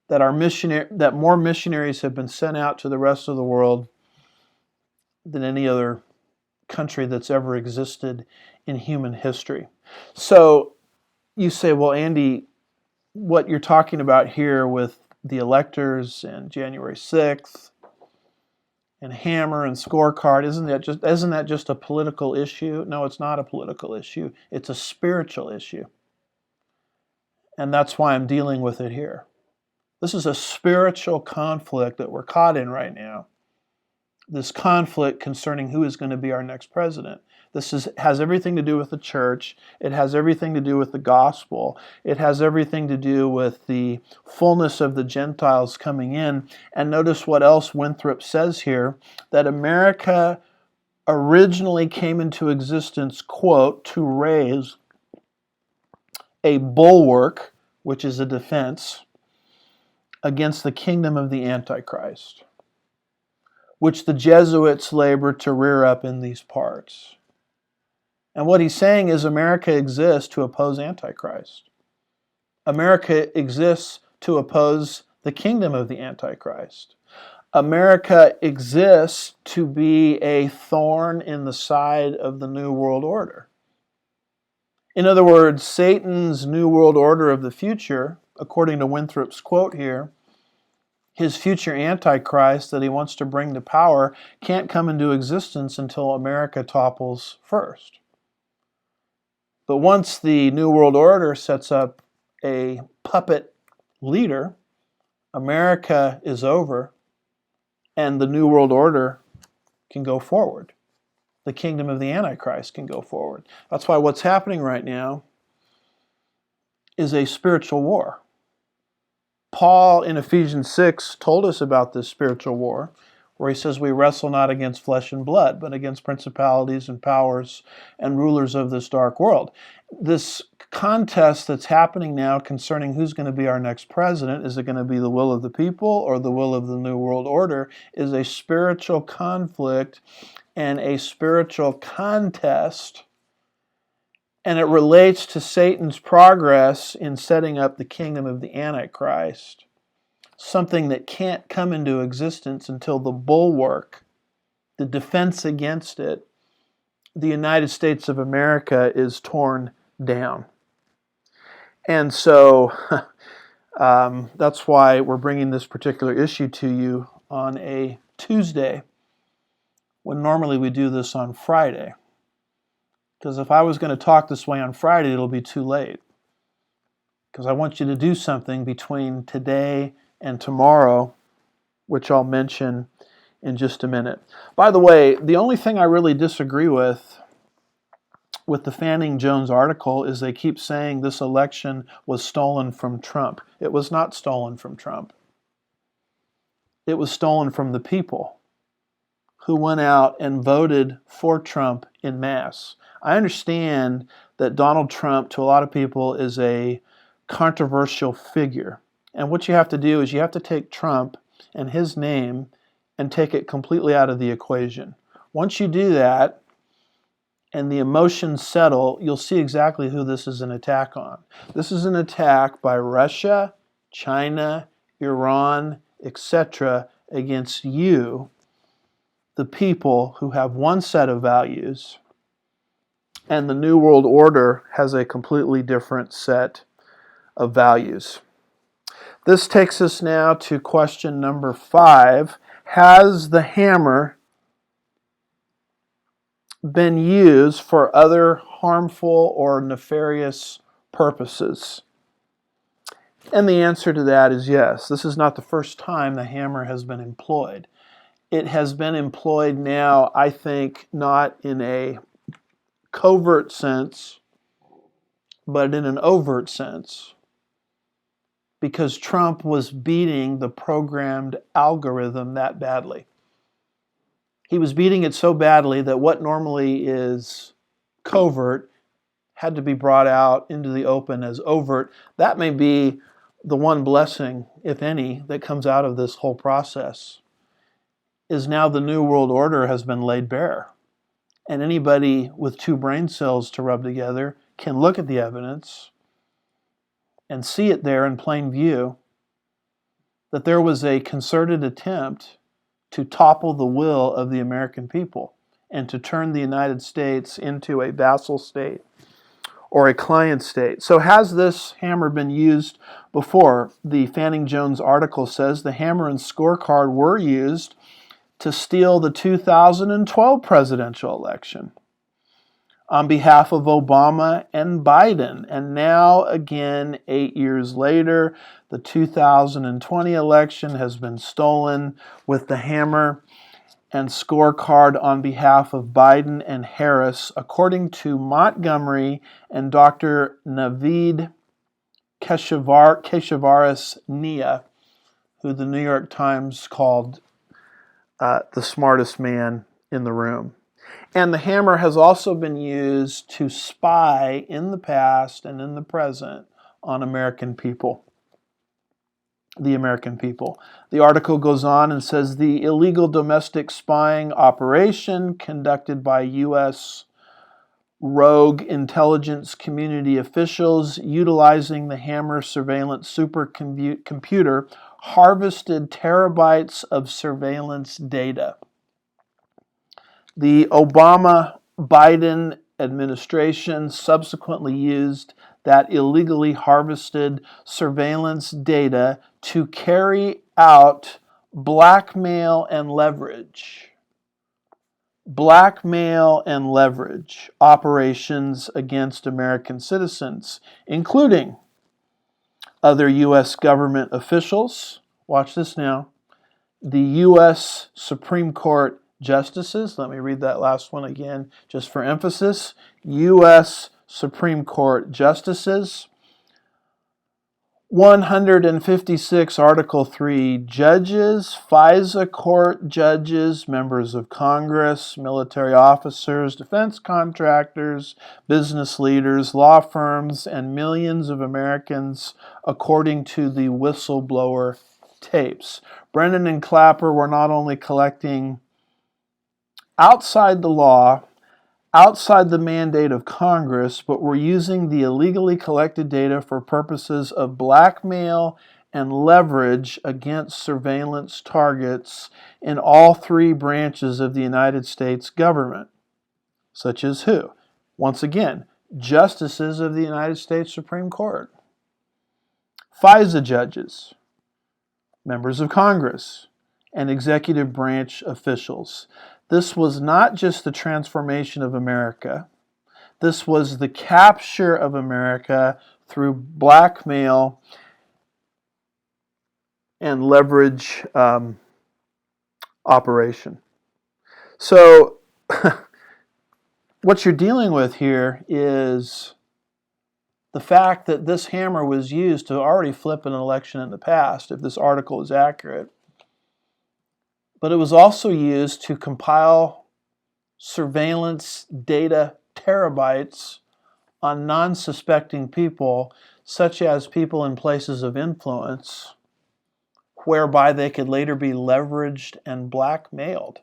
that more missionaries have been sent out to the rest of the world than any other country that's ever existed in human history. So you say, well, Andy, what you're talking about here with the electors and January 6th and hammer and scorecard, isn't that just a political issue? No, it's not a political issue. It's a spiritual issue. And that's why I'm dealing with it here. This is a spiritual conflict that we're caught in right now. This conflict concerning who is going to be our next president. Has everything to do with the church. It has everything to do with the gospel. It has everything to do with the fullness of the Gentiles coming in. And notice what else Winthrop says here, that America originally came into existence, quote, to raise a bulwark, which is a defense, against the kingdom of the Antichrist, which the Jesuits labored to rear up in these parts. And what he's saying is America exists to oppose Antichrist. America exists to oppose the kingdom of the Antichrist. America exists to be a thorn in the side of the New World Order. In other words, Satan's New World Order of the future, according to Winthrop's quote here, his future Antichrist that he wants to bring to power can't come into existence until America topples first. But once the New World Order sets up a puppet leader, America is over and the New World Order can go forward. The kingdom of the Antichrist can go forward. That's why what's happening right now is a spiritual war. Paul in Ephesians 6 told us about this spiritual war, where he says we wrestle not against flesh and blood, but against principalities and powers and rulers of this dark world. This contest that's happening now concerning who's going to be our next president, is it going to be the will of the people or the will of the New World Order, is a spiritual conflict and a spiritual contest. And it relates to Satan's progress in setting up the kingdom of the Antichrist, something that can't come into existence until the bulwark, the defense against it, the United States of America, is torn down. And so that's why we're bringing this particular issue to you on a Tuesday, when normally we do this on Friday. Because if I was going to talk this way on Friday, it'll be too late. Because I want you to do something between today and tomorrow, which I'll mention in just a minute. By the way, the only thing I really disagree with the Fanning Jones article is they keep saying this election was stolen from Trump. It was not stolen from Trump. It was stolen from the people who went out and voted for Trump en masse. I understand that Donald Trump, to a lot of people, is a controversial figure. And what you have to do is you have to take Trump and his name and take it completely out of the equation. Once you do that, and the emotions settle, you'll see exactly who this is an attack on. This is an attack by Russia, China, Iran, etc., against you, the people who have one set of values, and the New World Order has a completely different set of values. This takes us now to question number 5. Has the hammer been used for other harmful or nefarious purposes? And the answer to that is yes. This is not the first time the hammer has been employed. It has been employed now, I think, not in a covert sense, but in an overt sense, because Trump was beating the programmed algorithm that badly. He was beating it so badly that what normally is covert had to be brought out into the open as overt. That may be the one blessing, if any, that comes out of this whole process, is now the New World Order has been laid bare. And anybody with 2 brain cells to rub together can look at the evidence and see it there in plain view that there was a concerted attempt to topple the will of the American people and to turn the United States into a vassal state or a client state. So has this hammer been used before? The Fanning Jones article says the hammer and scorecard were used to steal the 2012 presidential election on behalf of Obama and Biden. And now, again, 8 years later, the 2020 election has been stolen with the hammer and scorecard on behalf of Biden and Harris, according to Montgomery and Dr. Naveed Keshavaris Nia, who the New York Times called the smartest man in the room. And the hammer has also been used to spy in the past and in the present on American people. The American people. The article goes on and says the illegal domestic spying operation conducted by U.S. rogue intelligence community officials utilizing the hammer surveillance supercomputer harvested terabytes of surveillance data. The Obama-Biden administration subsequently used that illegally harvested surveillance data to carry out blackmail and leverage operations against American citizens, including other U.S. government officials. Watch this now. The U.S. Supreme Court justices. Let me read that last one again just for emphasis. U.S. Supreme Court justices. 156 Article 3 judges, FISA court judges, members of Congress, military officers, defense contractors, business leaders, law firms, and millions of Americans, according to the whistleblower tapes. Brennan and Clapper were not only collecting outside the law, outside the mandate of Congress, but were using the illegally collected data for purposes of blackmail and leverage against surveillance targets in all 3 branches of the United States government. Such as who? Once again, justices of the United States Supreme Court, FISA judges, members of Congress, and executive branch officials. This was not just the transformation of America. This was the capture of America through blackmail and leverage operation. So what you're dealing with here is the fact that this hammer was used to already flip an election in the past, if this article is accurate. But it was also used to compile surveillance data terabytes on non-suspecting people, such as people in places of influence, whereby they could later be leveraged and blackmailed.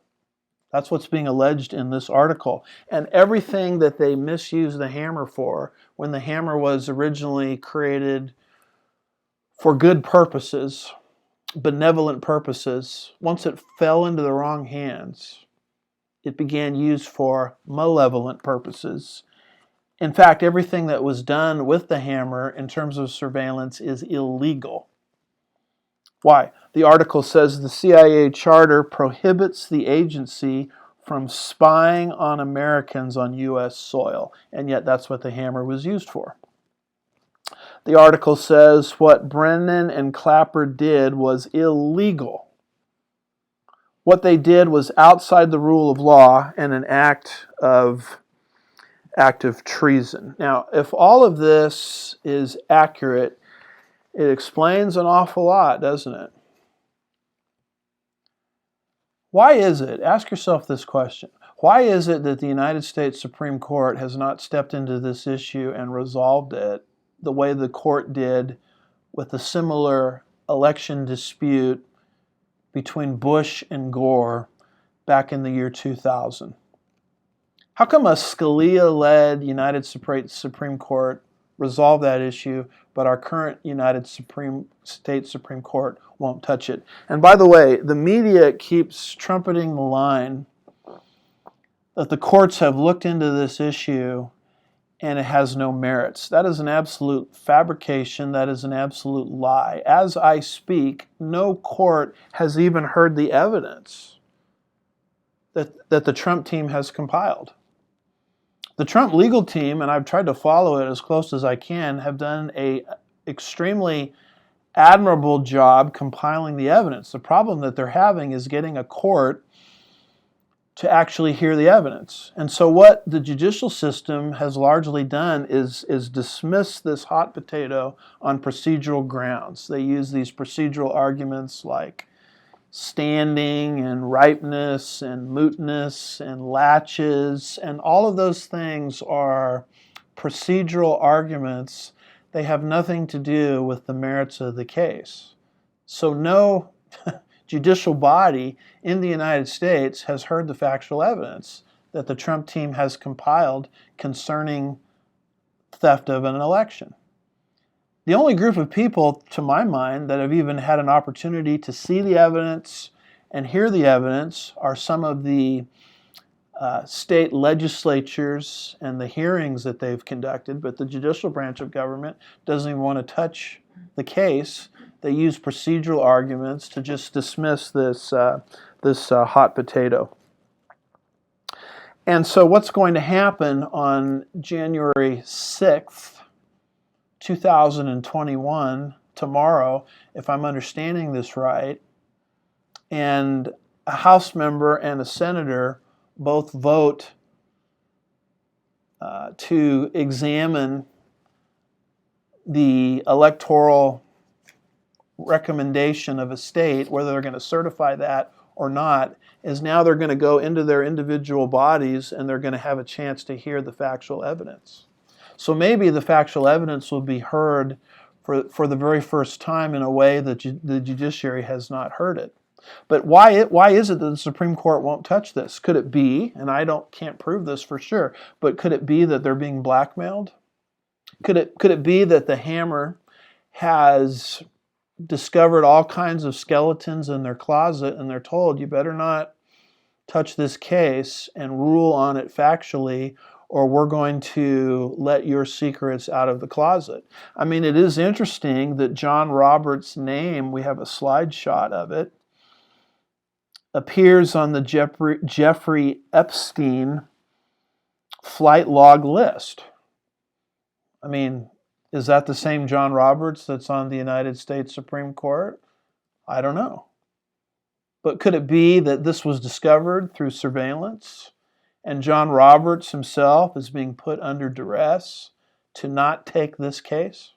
That's what's being alleged in this article. And everything that they misuse the hammer for, when the hammer was originally created for good purposes, benevolent purposes, once it fell into the wrong hands, it began used for malevolent purposes. In fact, everything that was done with the hammer in terms of surveillance is illegal. Why? The article says the CIA charter prohibits the agency from spying on Americans on U.S. soil, and yet that's what the hammer was used for. The article says what Brennan and Clapper did was illegal. What they did was outside the rule of law and an act of treason. Now, if all of this is accurate, it explains an awful lot, doesn't it? Why is it? Ask yourself this question. Why is it that the United States Supreme Court has not stepped into this issue and resolved it the way the court did with a similar election dispute between Bush and Gore back in the year 2000? How come a Scalia-led United Supreme Court resolved that issue, but our current United States Supreme Court won't touch it? And by the way, the media keeps trumpeting the line that the courts have looked into this issue and it has no merits. That is an absolute fabrication. That is an absolute lie. As I speak, no court has even heard the evidence that the Trump team has compiled. The Trump legal team, and I've tried to follow it as close as I can, have done an extremely admirable job compiling the evidence. The problem that they're having is getting a court to actually hear the evidence. And so what the judicial system has largely done is dismiss this hot potato on procedural grounds. They use these procedural arguments like standing and ripeness and mootness and latches, and all of those things are procedural arguments. They have nothing to do with the merits of the case. So no judicial body in the United States has heard the factual evidence that the Trump team has compiled concerning theft of an election. The only group of people, to my mind, that have even had an opportunity to see the evidence and hear the evidence are some of the state legislatures and the hearings that they've conducted, but the judicial branch of government doesn't even want to touch the case. They use procedural arguments to just dismiss this hot potato. And so what's going to happen on January 6th, 2021, tomorrow, if I'm understanding this right, and a House member and a senator both vote to examine the electoral recommendation of a state, whether they're going to certify that or not, is now they're going to go into their individual bodies and they're going to have a chance to hear the factual evidence. So maybe the factual evidence will be heard for the very first time in a way that the judiciary has not heard it. But why is it that the Supreme Court won't touch this? Could it be, and I can't prove this for sure, but could it be that they're being blackmailed? Could it be that the hammer has discovered all kinds of skeletons in their closet and they're told, you better not touch this case and rule on it factually, or we're going to let your secrets out of the closet? I mean, it is interesting that John Roberts' name, we have a slide shot of it, appears on the Jeffrey Epstein flight log list. I mean, is that the same John Roberts that's on the United States Supreme Court? I don't know. But could it be that this was discovered through surveillance and John Roberts himself is being put under duress to not take this case?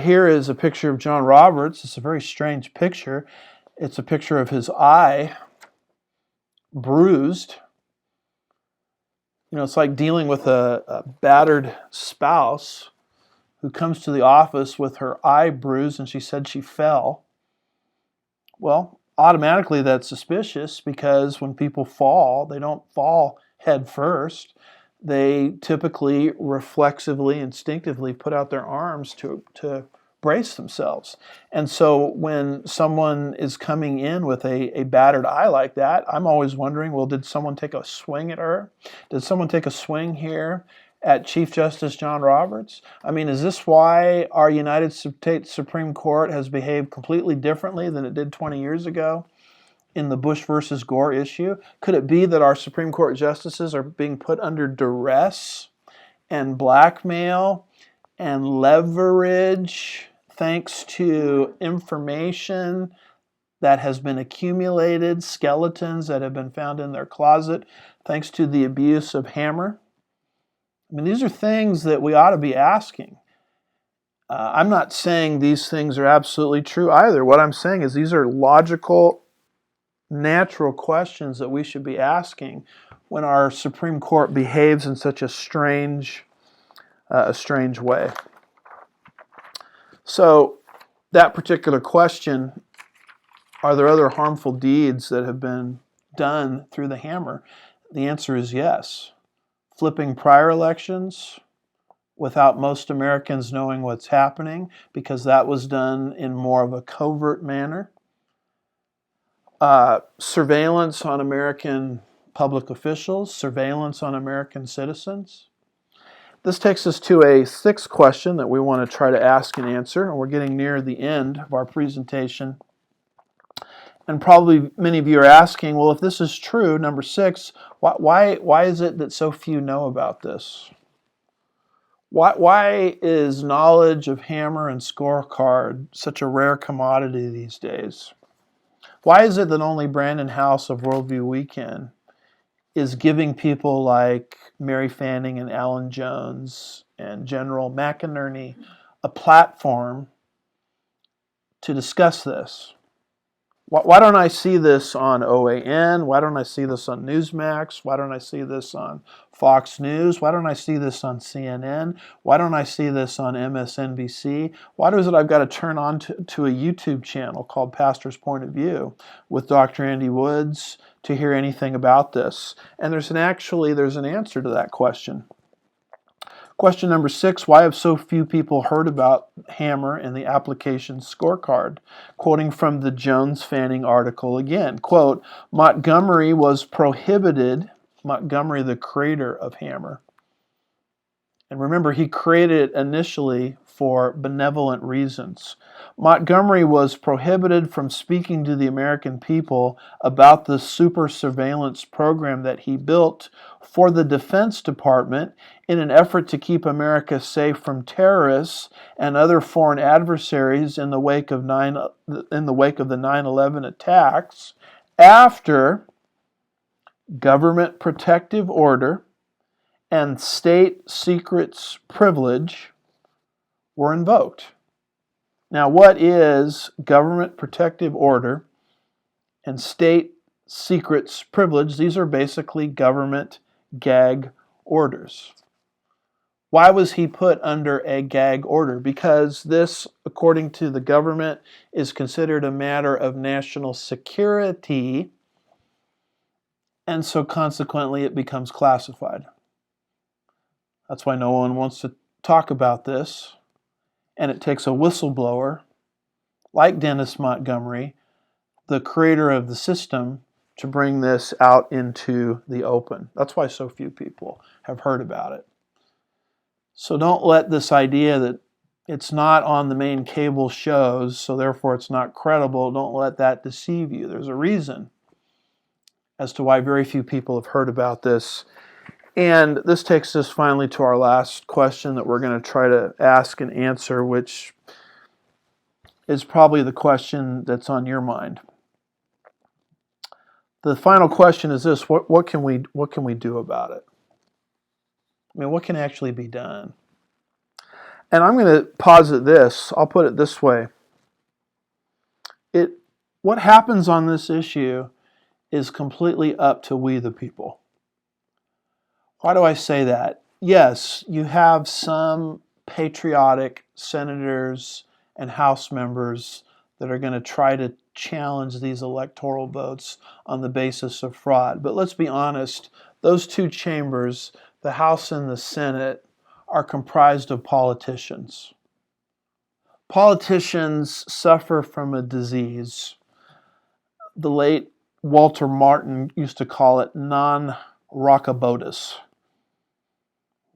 Here is a picture of John Roberts. It's a very strange picture. It's a picture of his eye bruised. You know, it's like dealing with a battered spouse who comes to the office with her eye bruised and she said she fell. Well, automatically that's suspicious, because when people fall, they don't fall head first. They typically reflexively, instinctively put out their arms to brace themselves. And so when someone is coming in with a battered eye like that, I'm always wondering, well, did someone take a swing at her? Did someone take a swing here at Chief Justice John Roberts? I mean, is this why our United States Supreme Court has behaved completely differently than it did 20 years ago in the Bush versus Gore issue? Could it be that our Supreme Court justices are being put under duress and blackmail and leverage thanks to information that has been accumulated, skeletons that have been found in their closet, thanks to the abuse of Hammer? I mean, these are things that we ought to be asking. I'm not saying these things are absolutely true either. What I'm saying is these are logical, natural questions that we should be asking when our Supreme Court behaves in such a strange way. So that particular question, are there other harmful deeds that have been done through the hammer? The answer is yes. Flipping prior elections without most Americans knowing what's happening, because that was done in more of a covert manner. Surveillance on American public officials, surveillance on American citizens. This takes us to a sixth question that we want to try to ask and answer, and we're getting near the end of our presentation. And probably many of you are asking, well, if this is true, number 6, why is it that so few know about this? Why is knowledge of hammer and scorecard such a rare commodity these days? Why is it that only Brandon House of Worldview Weekend is giving people like Mary Fanning and Alan Jones and General McInerney a platform to discuss this? Why don't I see this on OAN? Why don't I see this on Newsmax? Why don't I see this on Fox News? Why don't I see this on CNN? Why don't I see this on MSNBC? Why is it I've got to turn on to a YouTube channel called Pastor's Point of View with Dr. Andy Woods to hear anything about this? And there's an answer to that question. Question number 6, why have so few people heard about Hammer and the application scorecard? Quoting from the Jones-Fanning article again, quote, Montgomery, the creator of Hammer. And remember, he created it initially for benevolent reasons. Montgomery was prohibited from speaking to the American people about the super surveillance program that he built for the Defense Department in an effort to keep America safe from terrorists and other foreign adversaries in the wake of the 9/11 attacks, after government protective order and state secrets privilege were invoked. Now, what is government protective order and state secrets privilege? These are basically government gag orders. Why was he put under a gag order? Because this, according to the government, is considered a matter of national security, and so consequently it becomes classified. That's why no one wants to talk about this, and it takes a whistleblower like Dennis Montgomery, the creator of the system, to bring this out into the open. That's why so few people have heard about it. So don't let this idea that it's not on the main cable shows, so therefore it's not credible, don't let that deceive you. There's a reason as to why very few people have heard about this. And this takes us finally to our last question that we're going to try to ask and answer, which is probably the question that's on your mind. The final question is this: what can we do about it? I mean, what can actually be done? And I'm going to posit this. I'll put it this way. What happens on this issue is completely up to we the people. Why do I say that? Yes, you have some patriotic senators and House members that are going to try to challenge these electoral votes on the basis of fraud. But let's be honest, those two chambers, the House and the Senate, are comprised of politicians. Politicians suffer from a disease. The late Walter Martin used to call it non-rockabotus.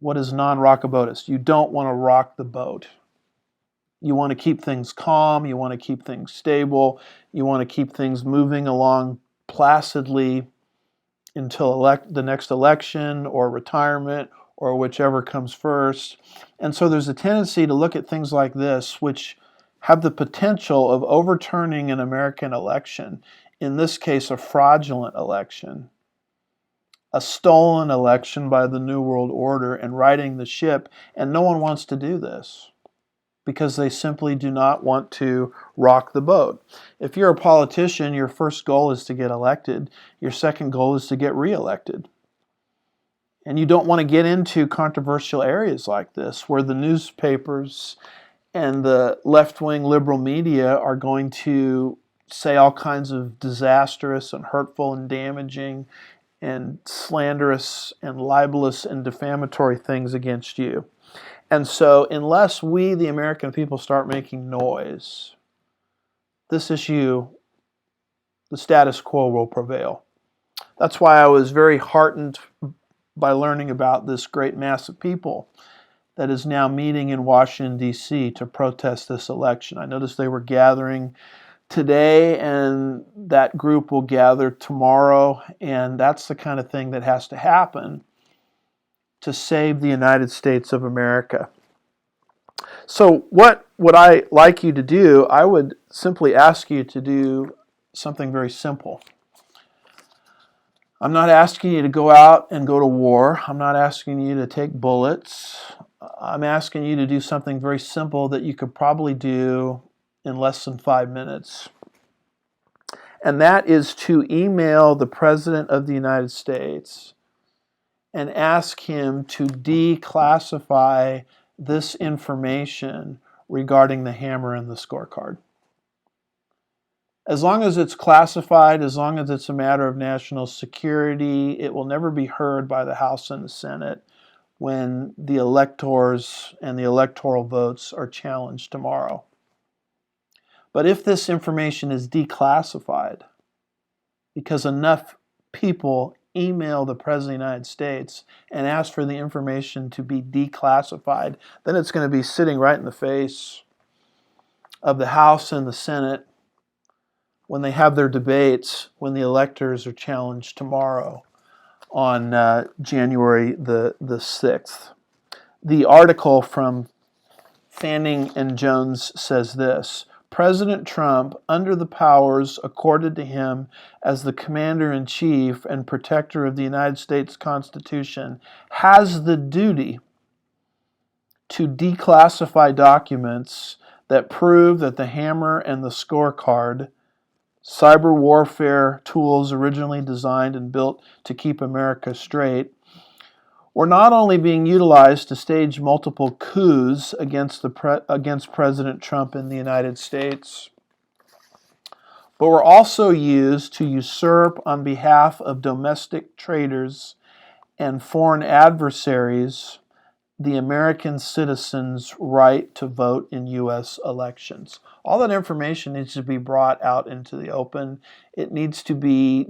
What is non-rockabotus? You don't want to rock the boat. You want to keep things calm. You want to keep things stable. You want to keep things moving along placidly until the next election or retirement or whichever comes first. And so there's a tendency to look at things like this, which have the potential of overturning an American election, in this case, a fraudulent election, a stolen election by the New World Order, and righting the ship. And no one wants to do this, because they simply do not want to rock the boat. If you're a politician, your first goal is to get elected. Your second goal is to get reelected. And you don't want to get into controversial areas like this, where the newspapers and the left-wing liberal media are going to say all kinds of disastrous and hurtful and damaging and slanderous and libelous and defamatory things against you. And so unless we, the American people, start making noise, this issue, the status quo, will prevail. That's why I was very heartened by learning about this great mass of people that is now meeting in Washington, D.C. to protest this election. I noticed they were gathering today, and that group will gather tomorrow, and that's the kind of thing that has to happen to save the United States of America. So what would I like you to do? I would simply ask you to do something very simple. I'm not asking you to go out and go to war. I'm not asking you to take bullets. I'm asking you to do something very simple that you could probably do in less than 5 minutes. And that is to email the President of the United States and ask him to declassify this information regarding the hammer and the scorecard. As long as it's classified, as long as it's a matter of national security, it will never be heard by the House and the Senate when the electors and the electoral votes are challenged tomorrow. But if this information is declassified, because enough people email the President of the United States and ask for the information to be declassified, then it's going to be sitting right in the face of the House and the Senate when they have their debates, when the electors are challenged tomorrow on January the 6th. The article from Fanning and Jones says this: President Trump, under the powers accorded to him as the Commander-in-Chief and Protector of the United States Constitution, has the duty to declassify documents that prove that the hammer and the scorecard, cyber warfare tools originally designed and built to keep America straight, were not only being utilized to stage multiple coups against President Trump in the United States, but were also used to usurp on behalf of domestic traitors and foreign adversaries the American citizens' right to vote in U.S. elections. All that information needs to be brought out into the open. It needs to be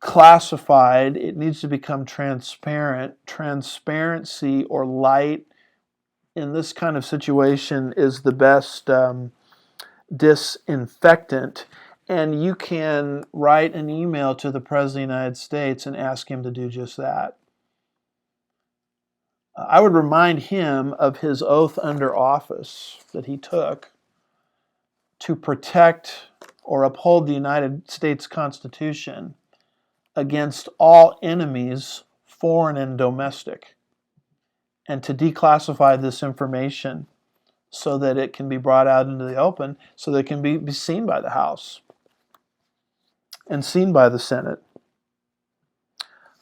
declassified. It needs to become transparent. Transparency or light in this kind of situation is the best disinfectant. And you can write an email to the President of the United States and ask him to do just that. I would remind him of his oath under office that he took to protect or uphold the United States Constitution against all enemies, foreign and domestic, and to declassify this information so that it can be brought out into the open, so that it can be seen by the House and seen by the Senate.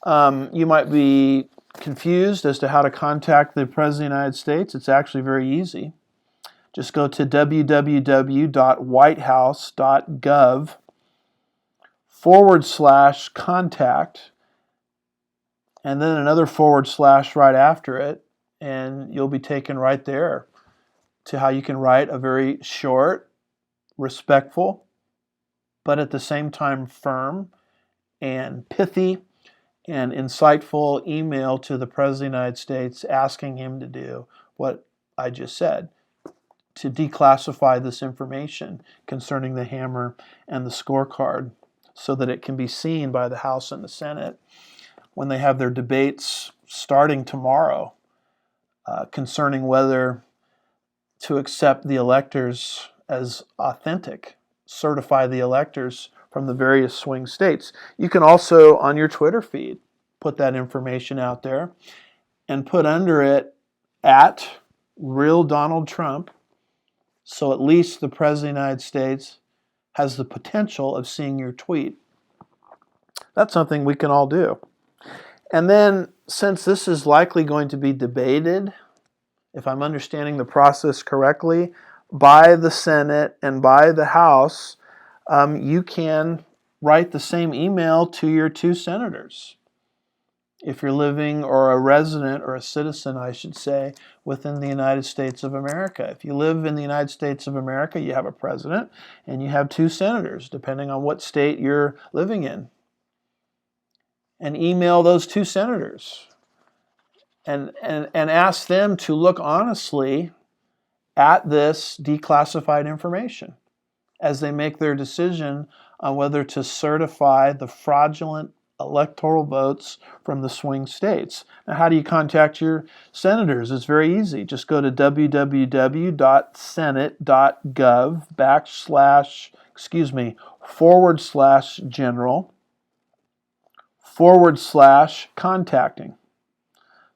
You might be confused as to how to contact the President of the United States. It's actually very easy. Just go to www.whitehouse.gov/contact, and then another / right after it, and you'll be taken right there to how you can write a very short, respectful, but at the same time firm and pithy and insightful email to the President of the United States asking him to do what I just said, to declassify this information concerning the hammer and the scorecard so that it can be seen by the House and the Senate when they have their debates starting tomorrow concerning whether to accept the electors as authentic, certify the electors from the various swing states. You can also, on your Twitter feed, put that information out there and put under it at real Donald Trump, so at least the President of the United States has the potential of seeing your tweet. That's something we can all do. And then, since this is likely going to be debated, if I'm understanding the process correctly, by the Senate and by the House, you can write the same email to your 2 senators. If you're living, or a resident, or a citizen, I should say, within the United States of America. If you live in the United States of America, you have a president and you have 2 senators, depending on what state you're living in. And email those 2 senators and ask them to look honestly at this declassified information as they make their decision on whether to certify the fraudulent electoral votes from the swing states. Now, how do you contact your senators? It's very easy. Just go to www.senate.gov/general/contacting.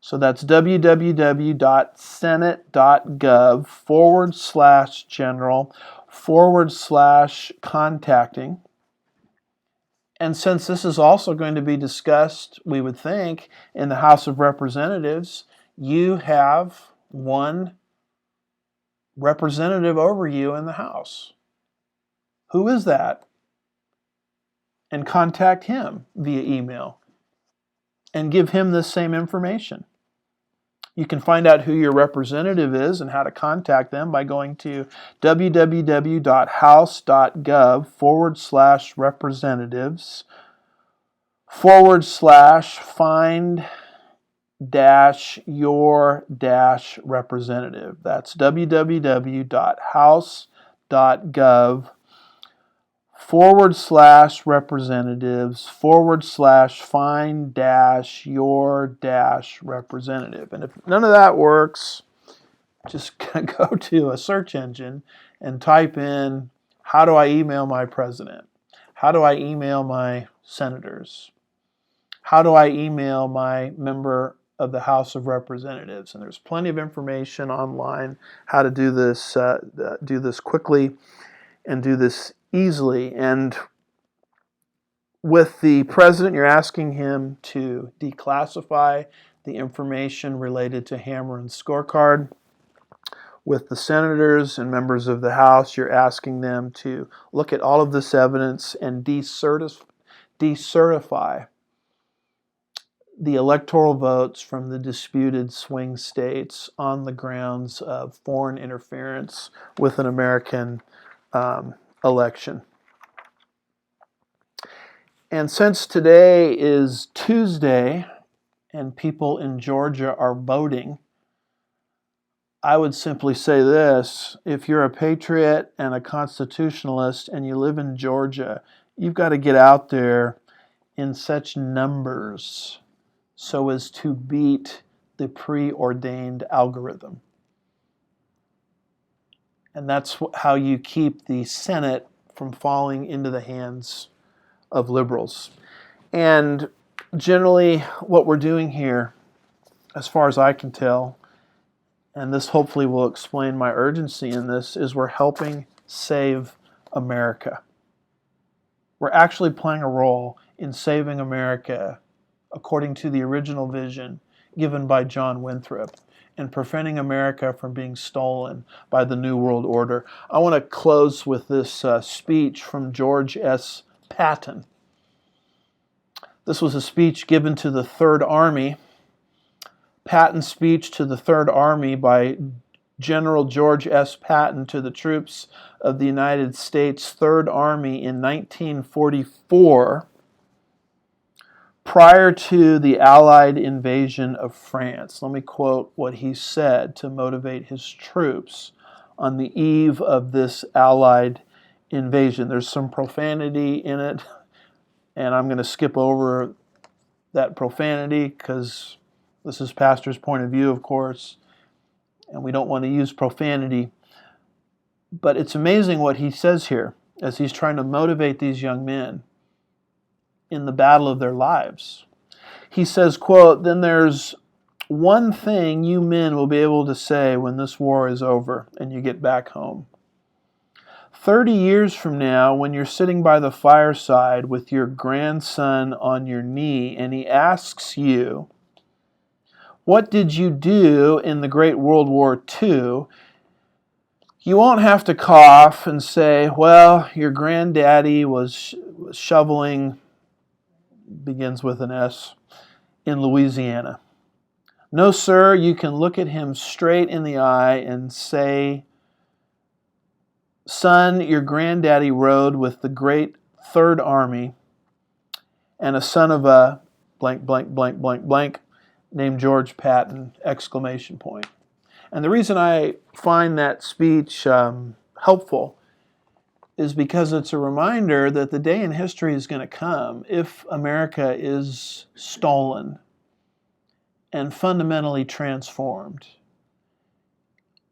So that's www.senate.gov/general/contacting. And since this is also going to be discussed, we would think, in the House of Representatives, you have one representative over you in the House. Who is that? And contact him via email and give him this same information. You can find out who your representative is and how to contact them by going to www.house.gov/representatives/find-your-representative. That's www.house.gov/find-your-representative. And if none of that works, just go to a search engine and type in, how do I email my president? How do I email my senators? How do I email my member of the House of Representatives? And there's plenty of information online how to do this quickly and do this easily. And with the president, you're asking him to declassify the information related to hammer and scorecard. With the senators and members of the House, you're asking them to look at all of this evidence and decertify the electoral votes from the disputed swing states on the grounds of foreign interference with an American election. And since today is Tuesday and people in Georgia are voting, I would simply say this: if you're a patriot and a constitutionalist and you live in Georgia, you've got to get out there in such numbers so as to beat the preordained algorithm. And that's how you keep the Senate from falling into the hands of liberals. And generally what we're doing here, as far as I can tell, and this hopefully will explain my urgency in this, is we're helping save America. We're actually playing a role in saving America according to the original vision given by John Winthrop in preventing America from being stolen by the New World Order. I want to close with this speech from George S. Patton. This was a speech given to the Third Army. Patton's speech to the Third Army by General George S. Patton to the troops of the United States Third Army in 1944, prior to the Allied invasion of France. Let me quote what he said to motivate his troops on the eve of this Allied invasion. There's some profanity in it, and I'm going to skip over that profanity because this is Pastor's point of view, of course, and we don't want to use profanity. But it's amazing what he says here as he's trying to motivate these young men in the battle of their lives. He says, quote, "Then there's one thing you men will be able to say when this war is over and you get back home. 30 years from now, when you're sitting by the fireside with your grandson on your knee and he asks you, 'What did you do in the Great World War II?' you won't have to cough and say, 'Well, your granddaddy was shoveling,' begins with an S, 'in Louisiana.' No, sir, you can look at him straight in the eye and say, 'Son, your granddaddy rode with the great Third Army and a son of a blank, blank, blank, blank, blank named George Patton,' exclamation point." And the reason I find that speech helpful is because it's a reminder that the day in history is going to come if America is stolen and fundamentally transformed.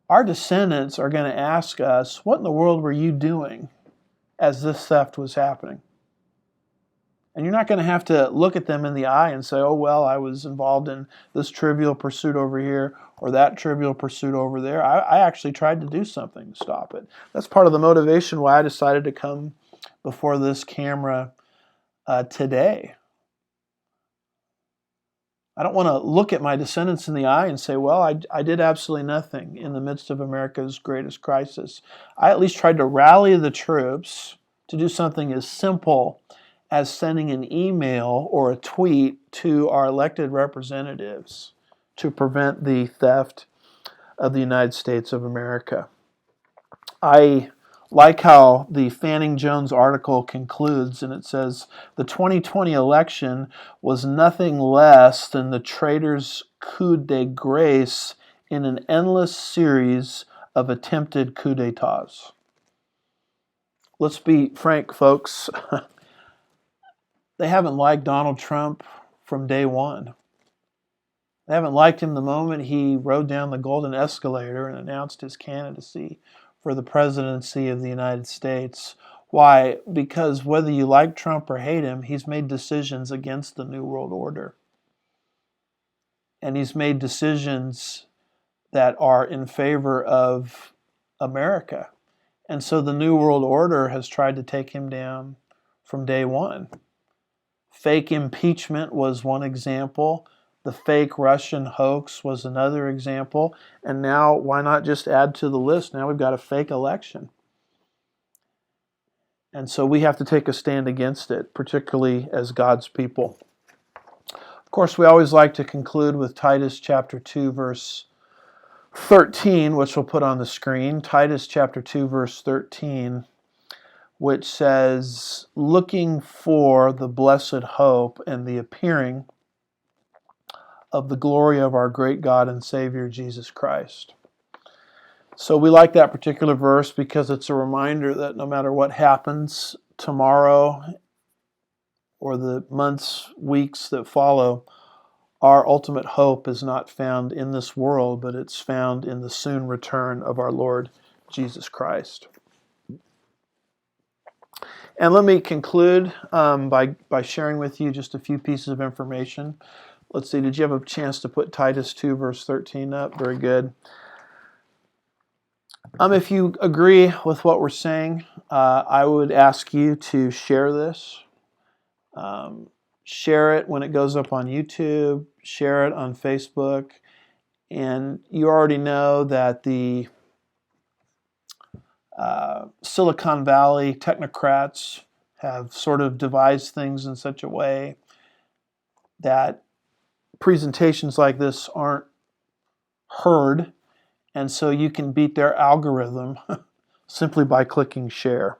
Our descendants are going to ask us, "What in the world were you doing as this theft was happening?" And you're not going to have to look at them in the eye and say, "Oh, well, I was involved in this trivial pursuit over here or that trivial pursuit over there. I actually tried to do something to stop it." That's part of the motivation why I decided to come before this camera today. I don't want to look at my descendants in the eye and say, "Well, I did absolutely nothing in the midst of America's greatest crisis." I at least tried to rally the troops to do something as simple as sending an email or a tweet to our elected representatives to prevent the theft of the United States of America. I like how the Fanning Jones article concludes, and it says, "The 2020 election was nothing less than the traitors' coup de grace in an endless series of attempted coup d'etats." Let's be frank, folks. They haven't liked Donald Trump from day one. They haven't liked him the moment he rode down the golden escalator and announced his candidacy for the presidency of the United States. Why? Because whether you like Trump or hate him, he's made decisions against the New World Order. And he's made decisions that are in favor of America. And so the New World Order has tried to take him down from day one. Fake impeachment was one example. The fake Russian hoax was another example. And now, why not just add to the list? Now we've got a fake election. And so we have to take a stand against it, particularly as God's people. Of course, we always like to conclude with Titus chapter 2, verse 13, which we'll put on the screen. Titus chapter 2, verse 13, which says, "Looking for the blessed hope and the appearing of the glory of our great God and Savior, Jesus Christ." So we like that particular verse because it's a reminder that no matter what happens tomorrow or the months, weeks that follow, our ultimate hope is not found in this world, but it's found in the soon return of our Lord Jesus Christ. And let me conclude by sharing with you just a few pieces of information. Let's see, did you have a chance to put Titus 2, verse 13 up? Very good. If you agree with what we're saying, I would ask you to share this. share it when it goes up on YouTube, share it on Facebook, and you already know that the Silicon Valley technocrats have sort of devised things in such a way that presentations like this aren't heard, and so you can beat their algorithm simply by clicking share.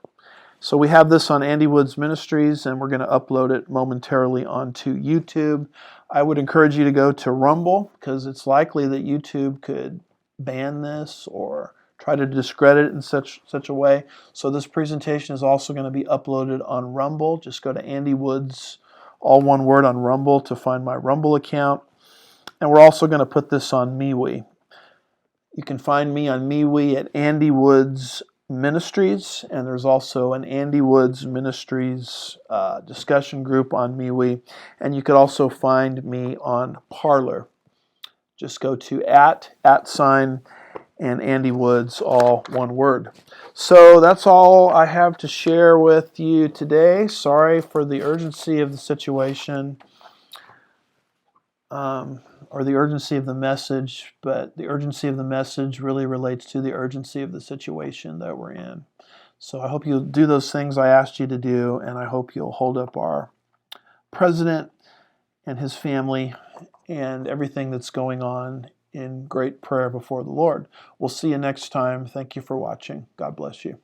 So we have this on Andy Woods Ministries, and we're going to upload it momentarily onto YouTube. I would encourage you to go to Rumble, because it's likely that YouTube could ban this or try to discredit it in such a way. So this presentation is also going to be uploaded on Rumble. Just go to Andy Woods, all one word, on Rumble to find my Rumble account. And we're also going to put this on MeWe. You can find me on MeWe at Andy Woods Ministries, and there's also an Andy Woods Ministries discussion group on MeWe, and you could also find me on Parler. Just go to @ and Andy Woods, all one word. So that's all I have to share with you today. Sorry for the urgency of the situation. Or the urgency of the message, but the urgency of the message really relates to the urgency of the situation that we're in. So I hope you'll do those things I asked you to do, and I hope you'll hold up our president and his family and everything that's going on in great prayer before the Lord. We'll see you next time. Thank you for watching. God bless you.